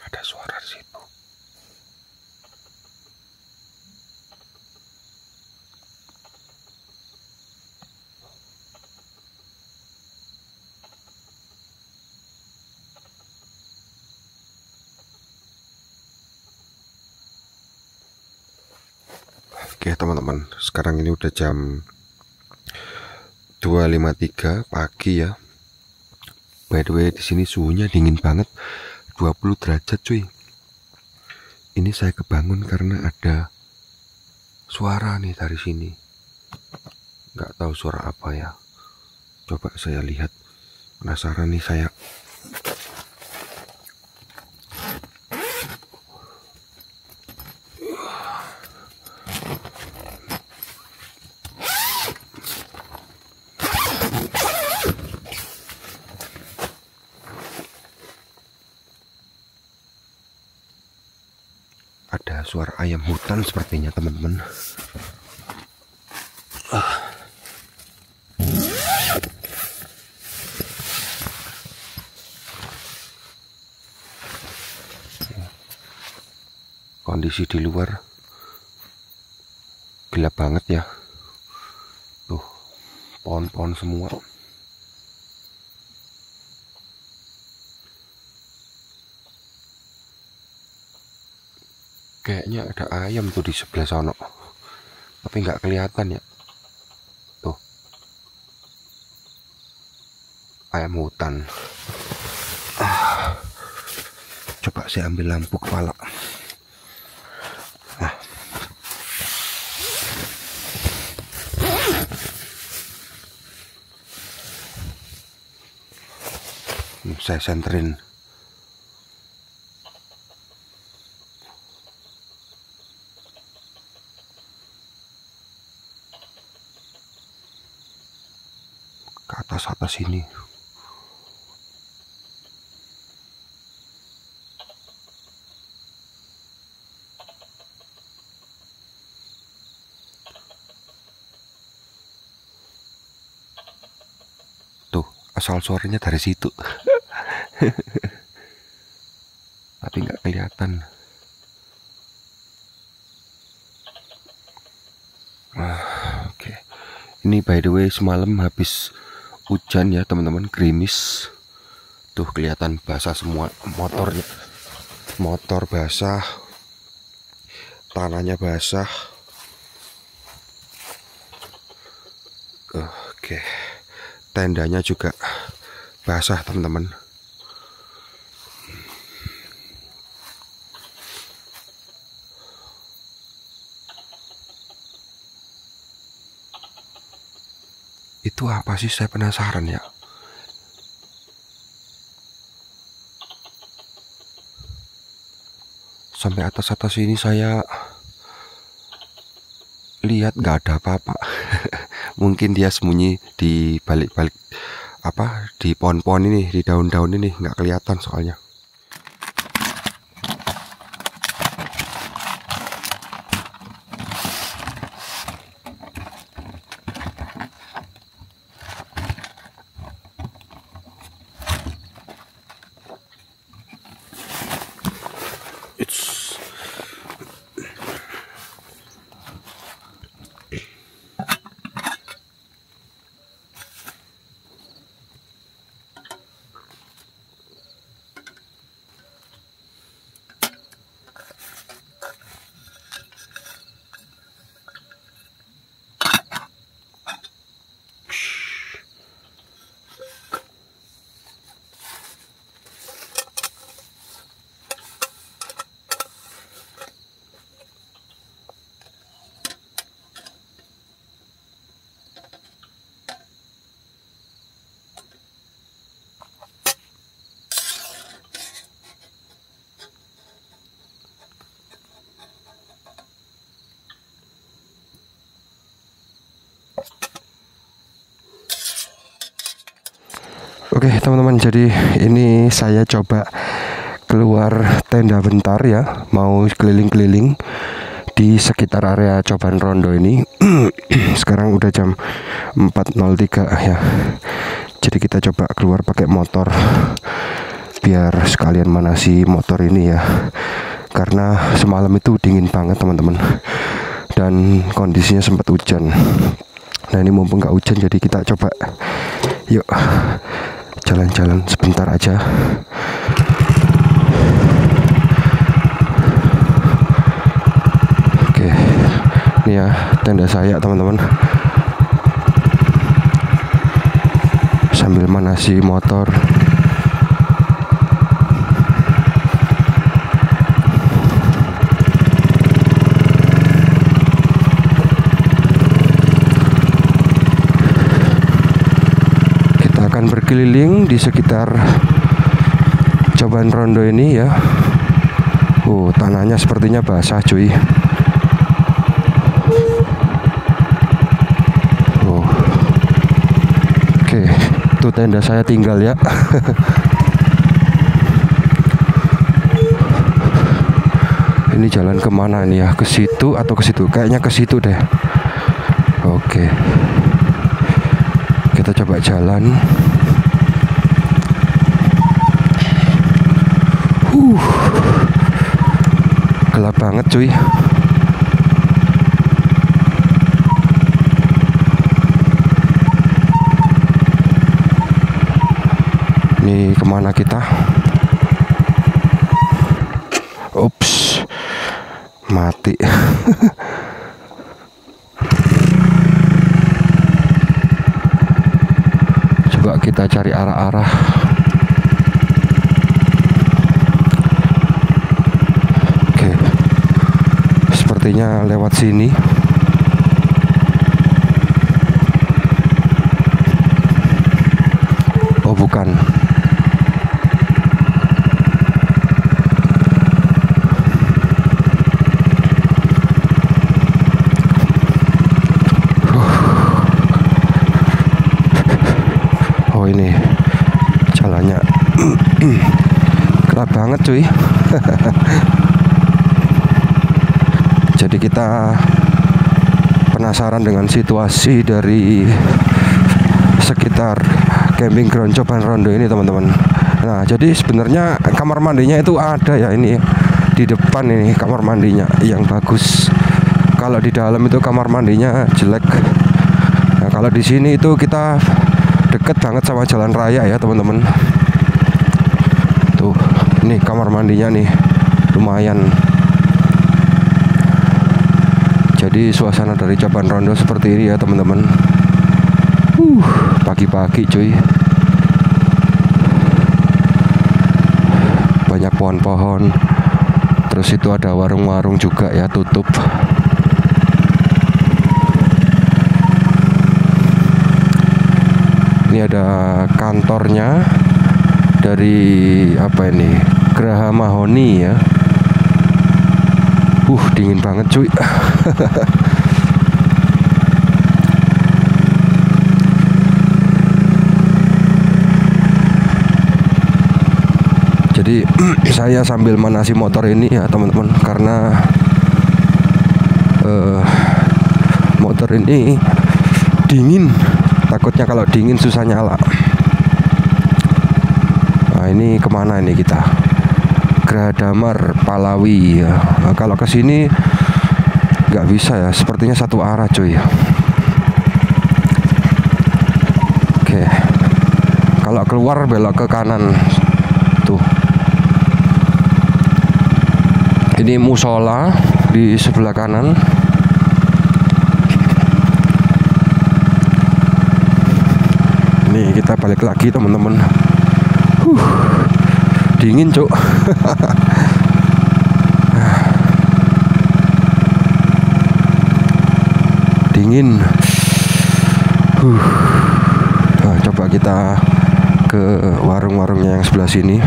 Ada suara di situ. Oke teman-teman, sekarang ini udah jam 2.53 pagi ya. By the way, di sini suhunya dingin banget. 20 derajat cuy. Ini saya kebangun karena ada suara nih dari sini. Nggak tahu suara apa ya. Coba saya lihat. Penasaran nih saya. Ada suara ayam hutan sepertinya teman-teman. Kondisi di luar gelap banget ya. Tuh, pohon-pohon semua. Kayaknya ada ayam tuh di sebelah sono, tapi nggak kelihatan ya. Tuh, ayam hutan. Coba saya ambil lampu kepala. Saya senterin. Ke atas ini. Tuh, asal suaranya dari situ. Tapi nggak kelihatan. Oke. Ini by the way semalam habis hujan ya teman-teman, gerimis. Tuh kelihatan basah semua motornya. Motor basah, tanahnya basah. Oke, tendanya juga basah teman-teman. Itu apa sih, saya penasaran ya. Sampai atas-atas ini saya lihat nggak ada apa-apa. Mungkin dia sembunyi di balik-balik apa, di pohon-pohon ini, di daun-daun ini, nggak kelihatan soalnya. Oke teman-teman, jadi ini saya coba keluar tenda bentar ya, mau keliling-keliling di sekitar area Coban Rondo ini. Sekarang udah jam 4.03 ya. Jadi kita coba keluar pakai motor biar sekalian manasi motor ini ya. Karena semalam itu dingin banget teman-teman, dan kondisinya sempat hujan. Nah ini mumpung nggak hujan, jadi kita coba yuk jalan-jalan sebentar aja. Oke, ini ya tenda saya teman-teman. Sambil manasi motor. Akan berkeliling di sekitar Coban Rondo ini ya. Tanahnya sepertinya basah cuy. Oke, itu tenda saya tinggal ya. Ini jalan kemana ini ya? Ke situ atau ke situ? Kayaknya ke situ deh. Oke, kita coba jalan. Gelap banget cuy. Ini kemana kita? Ups, mati. Coba kita cari arah-arah. Oke, sepertinya lewat sini. Oh bukan. Oh ini jalannya gelap banget cuy. Jadi kita penasaran dengan situasi dari sekitar camping ground Coban Rondo ini teman-teman. Nah jadi sebenarnya kamar mandinya itu ada ya, ini di depan ini kamar mandinya yang bagus. Kalau di dalam itu kamar mandinya jelek. Nah kalau di sini itu kita deket banget sama jalan raya ya teman-teman. Tuh, ini kamar mandinya nih. lumayan. Jadi suasana dari Coban Rondo seperti ini ya teman-teman. Pagi-pagi cuy. Banyak pohon-pohon. Terus itu ada warung-warung juga ya tutup. Ini ada kantornya dari apa ini? Geraha Mahoni ya. Dingin banget cuy. Jadi saya sambil manasi motor ini ya teman-teman, karena motor ini dingin. Takutnya kalau dingin susah nyala. Nah ini kemana ini kita? Geraha Damar Palawi ya. Nah, kalau ke sini nggak bisa ya, sepertinya satu arah cuy. Oke. Kalau keluar belok ke kanan. Tuh. Ini musola di sebelah kanan. Nih kita balik lagi teman-teman. Dingin cuk. Dingin. Nah, coba kita ke warung-warungnya yang sebelah sini.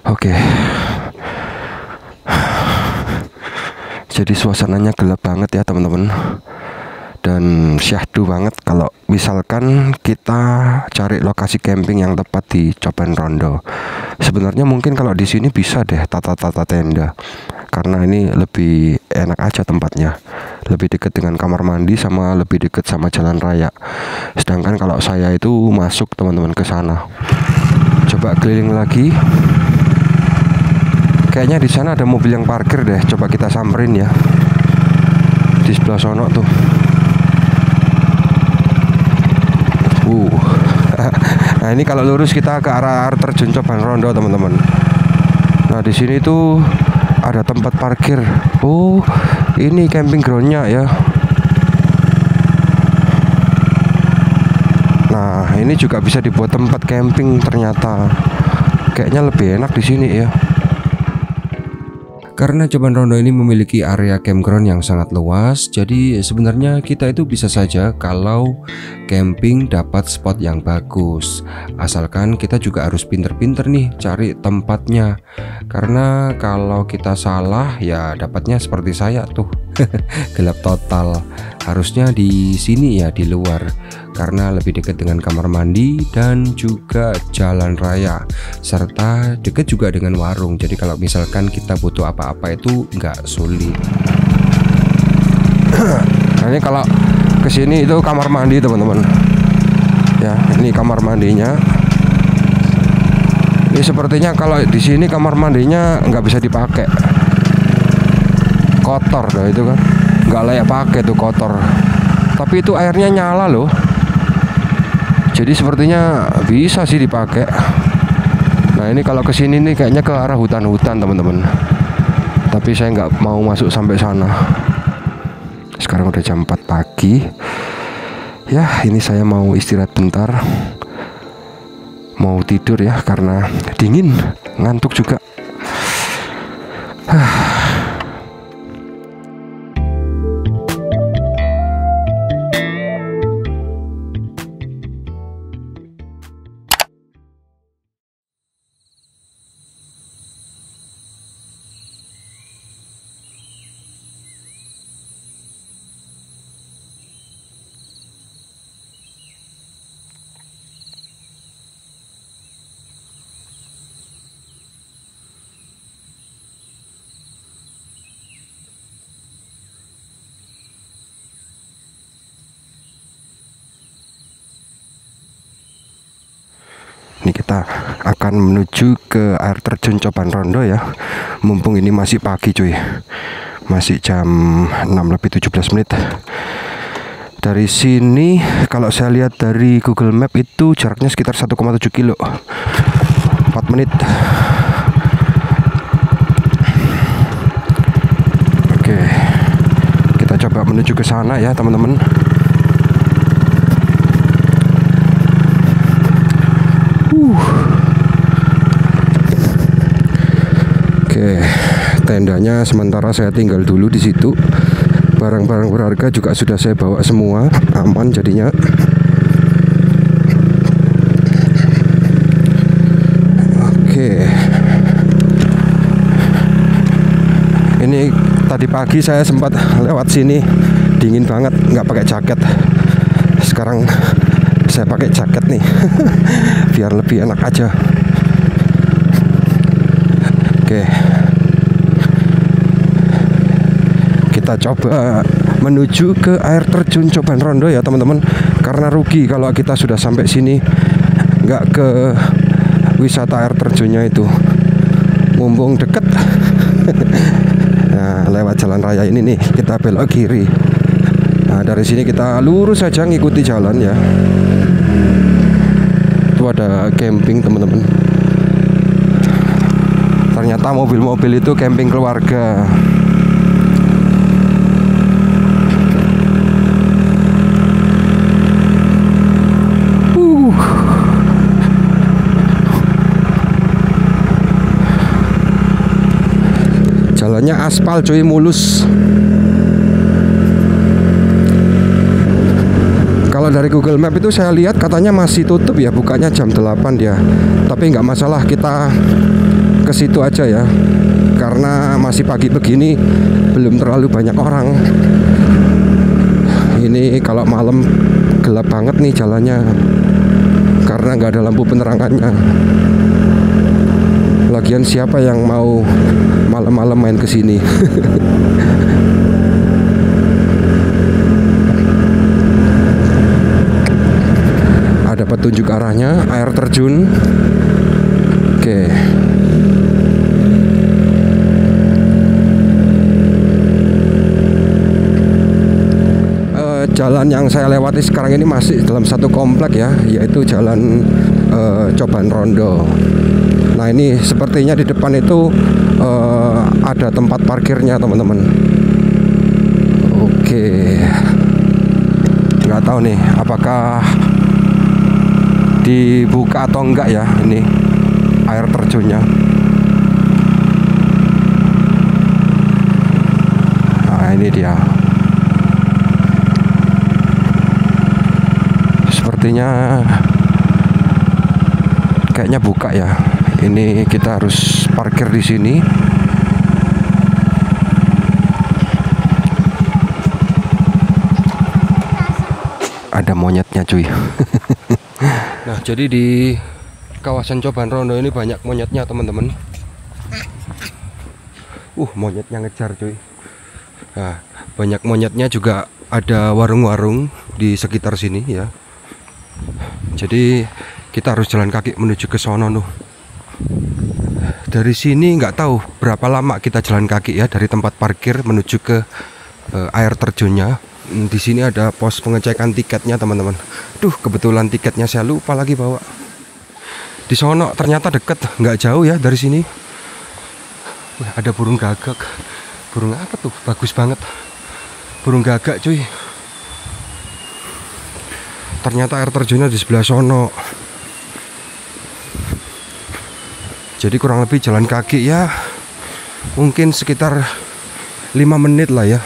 Oke. Jadi suasananya gelap banget ya teman-teman. Dan syahdu banget kalau misalkan kita cari lokasi camping yang tepat di Coban Rondo. Sebenarnya mungkin kalau di sini bisa deh tata-tata tenda, karena ini lebih enak aja tempatnya, lebih dekat dengan kamar mandi sama lebih dekat sama jalan raya. Sedangkan kalau saya itu masuk teman-teman ke sana. Coba keliling lagi. Kayaknya di sana ada mobil yang parkir deh. Coba kita samperin ya. Di sebelah sono tuh. Nah ini kalau lurus kita ke arah air terjun Coban Rondo teman-teman. Nah di sini tuh ada tempat parkir. Oh ini camping groundnya ya. Nah ini juga bisa dibuat tempat camping ternyata. Kayaknya lebih enak di sini ya. Karena Coban Rondo ini memiliki area campground yang sangat luas, jadi sebenarnya kita itu bisa saja kalau camping dapat spot yang bagus. Asalkan kita juga harus pinter-pinter nih cari tempatnya. Karena kalau kita salah ya dapatnya seperti saya tuh. Gelap total. Harusnya di sini ya, di luar. Karena lebih dekat dengan kamar mandi dan juga jalan raya, serta dekat juga dengan warung. Jadi kalau misalkan kita butuh apa-apa itu nggak sulit. Nah ini kalau kesini itu kamar mandi teman-teman. Ya ini kamar mandinya. Ini sepertinya kalau di sini kamar mandinya nggak bisa dipakai. Kotor dah itu kan, nggak layak pakai tuh, kotor. Tapi itu airnya nyala loh. Jadi sepertinya bisa sih dipakai. Nah ini kalau kesini nih kayaknya ke arah hutan-hutan teman-teman. Tapi saya nggak mau masuk sampai sana. Sekarang udah jam 4 pagi. Ya ini saya mau istirahat bentar. Mau tidur ya karena dingin, ngantuk juga. Ini kita akan menuju ke air terjun Coban Rondo ya. Mumpung ini masih pagi cuy. Masih jam 6:17. Dari sini kalau saya lihat dari Google Map itu jaraknya sekitar 1,7 kilo. 4 menit. Oke. Kita coba menuju ke sana ya, teman-teman. Oke, tendanya sementara saya tinggal dulu di situ. Barang-barang berharga juga sudah saya bawa semua, aman jadinya. Oke. Ini tadi pagi saya sempat lewat sini, dingin banget, nggak pakai jaket. Sekarang saya pakai jaket nih, biar lebih enak aja. Oke, kita coba menuju ke air terjun Coban Rondo ya teman-teman. Karena rugi kalau kita sudah sampai sini nggak ke wisata air terjunnya itu. Mumpung deket. Nah, lewat jalan raya ini nih kita belok kiri. Nah, dari sini kita lurus saja ngikuti jalan ya. Itu ada camping teman-teman. Ternyata mobil-mobil itu camping keluarga. Jalannya aspal cuy, mulus. Kalau dari Google Map itu saya lihat katanya masih tutup ya, bukanya jam 8 dia. Tapi nggak masalah, kita ke situ aja ya. Karena masih pagi begini, belum terlalu banyak orang. Ini kalau malam gelap banget nih jalannya. Karena nggak ada lampu penerangannya. Lagian siapa yang mau malam-malam main ke sini? Ada petunjuk arahnya, air terjun. Oke. Jalan yang saya lewati sekarang ini masih dalam satu komplek ya, yaitu jalan Coban Rondo. Nah, ini sepertinya di depan itu ada tempat parkirnya teman-teman. Oke, nggak tahu nih apakah dibuka atau enggak ya ini air terjunnya. Nah, ini dia. Sepertinya kayaknya buka ya. Ini kita harus parkir di sini. Ada monyetnya cuy. Nah, jadi di kawasan Coban Rondo ini banyak monyetnya teman-teman. Monyetnya ngejar cuy. Nah, banyak monyetnya, juga ada warung-warung di sekitar sini ya. Jadi kita harus jalan kaki menuju ke sono tuh. Dari sini nggak tahu berapa lama kita jalan kaki ya, dari tempat parkir menuju ke air terjunnya. Di sini ada pos pengecekan tiketnya teman-teman. Kebetulan tiketnya saya lupa lagi bawa. Di sono ternyata deket, nggak jauh ya dari sini. Ada burung gagak. Burung apa tuh? Bagus banget. Burung gagak cuy. Ternyata air terjunnya di sebelah sono. Jadi kurang lebih jalan kaki ya, mungkin sekitar 5 menit lah ya.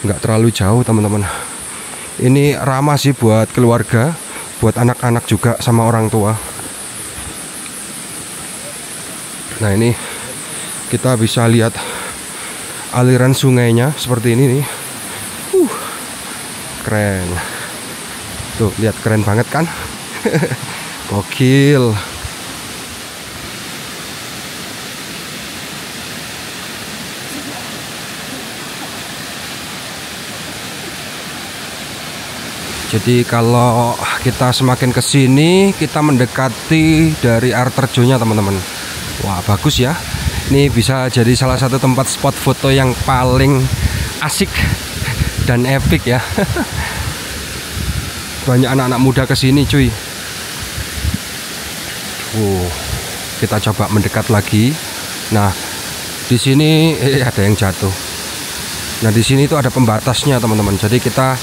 Nggak terlalu jauh teman-teman. Ini ramah sih buat keluarga, buat anak-anak juga sama orang tua. Nah, ini kita bisa lihat aliran sungainya seperti ini nih. Keren. Tuh, lihat, keren banget kan? Gokil. Jadi kalau kita semakin ke sini kita mendekati dari air terjunnya teman-teman. Wah, bagus ya. Ini bisa jadi salah satu tempat spot foto yang paling asik dan epic ya. Banyak anak-anak muda ke sini, cuy. Kita coba mendekat lagi. Nah, di sini ada yang jatuh. Nah, di sini itu ada pembatasnya, teman-teman. Jadi kita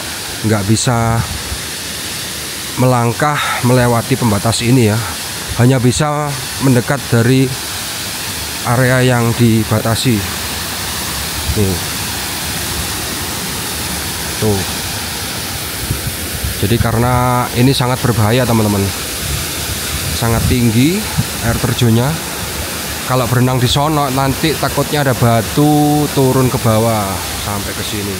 nggak bisa melangkah melewati pembatas ini ya. Hanya bisa mendekat dari area yang dibatasi. Nih. Tuh. Jadi karena ini sangat berbahaya, teman-teman. Sangat tinggi air terjunnya. Kalau berenang di sono nanti takutnya ada batu turun ke bawah sampai ke sini.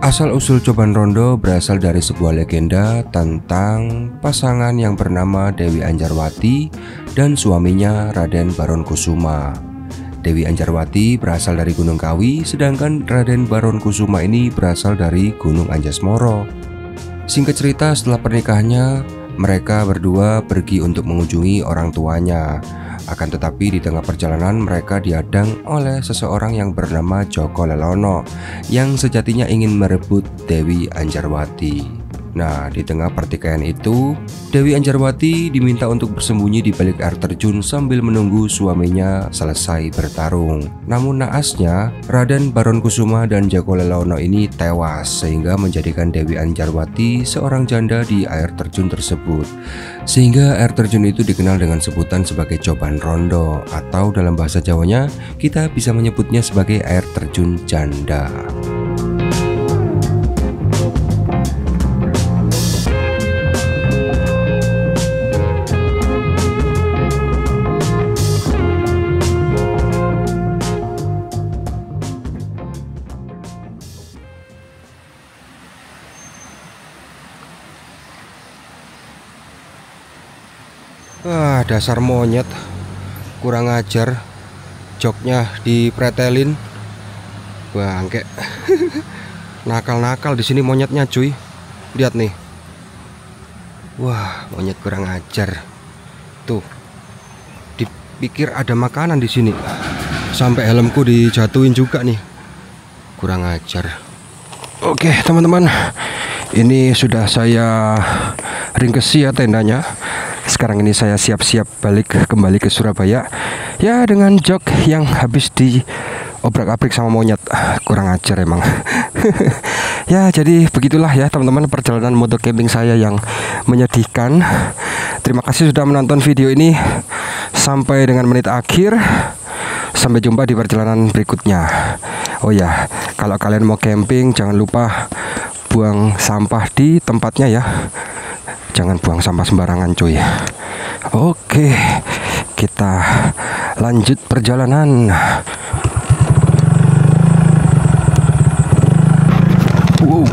Asal-usul Coban Rondo berasal dari sebuah legenda tentang pasangan yang bernama Dewi Anjarwati dan suaminya Raden Baron Kusuma. Dewi Anjarwati berasal dari Gunung Kawi, sedangkan Raden Baron Kusuma ini berasal dari Gunung Anjasmoro. Singkat cerita, setelah pernikahannya, mereka berdua pergi untuk mengunjungi orang tuanya. Akan tetapi di tengah perjalanan mereka dihadang oleh seseorang yang bernama Joko Lelono yang sejatinya ingin merebut Dewi Anjarwati. Nah, di tengah pertikaian itu, Dewi Anjarwati diminta untuk bersembunyi di balik air terjun sambil menunggu suaminya selesai bertarung. Namun naasnya, Raden Baron Kusuma dan Joko Lelono ini tewas sehingga menjadikan Dewi Anjarwati seorang janda di air terjun tersebut. Sehingga air terjun itu dikenal dengan sebutan sebagai Coban Rondo, atau dalam bahasa Jawanya kita bisa menyebutnya sebagai air terjun janda. Dasar monyet, kurang ajar, joknya dipretelin, bangke. Nakal-nakal di sini monyetnya, cuy. Lihat nih. Wah, monyet kurang ajar. Tuh, dipikir ada makanan di sini, sampai helmku dijatuhin juga nih. Kurang ajar. Oke, teman-teman, ini sudah saya ringkesi ya tendanya. Sekarang ini saya siap-siap balik kembali ke Surabaya. Ya, dengan jok yang habis diobrak-abrik sama monyet. Kurang ajar emang. Ya, jadi begitulah ya teman-teman perjalanan moto camping saya yang menyedihkan. Terima kasih sudah menonton video ini sampai dengan menit akhir. Sampai jumpa di perjalanan berikutnya. Oh ya, kalau kalian mau camping jangan lupa buang sampah di tempatnya ya. Jangan buang sampah sembarangan, cuy. Oke, kita lanjut perjalanan. Wow.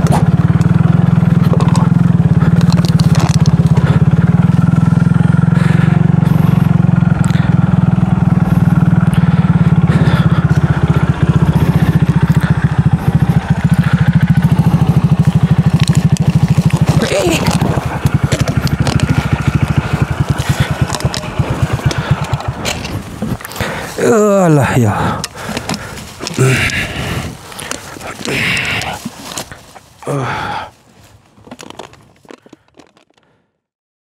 Alah ya.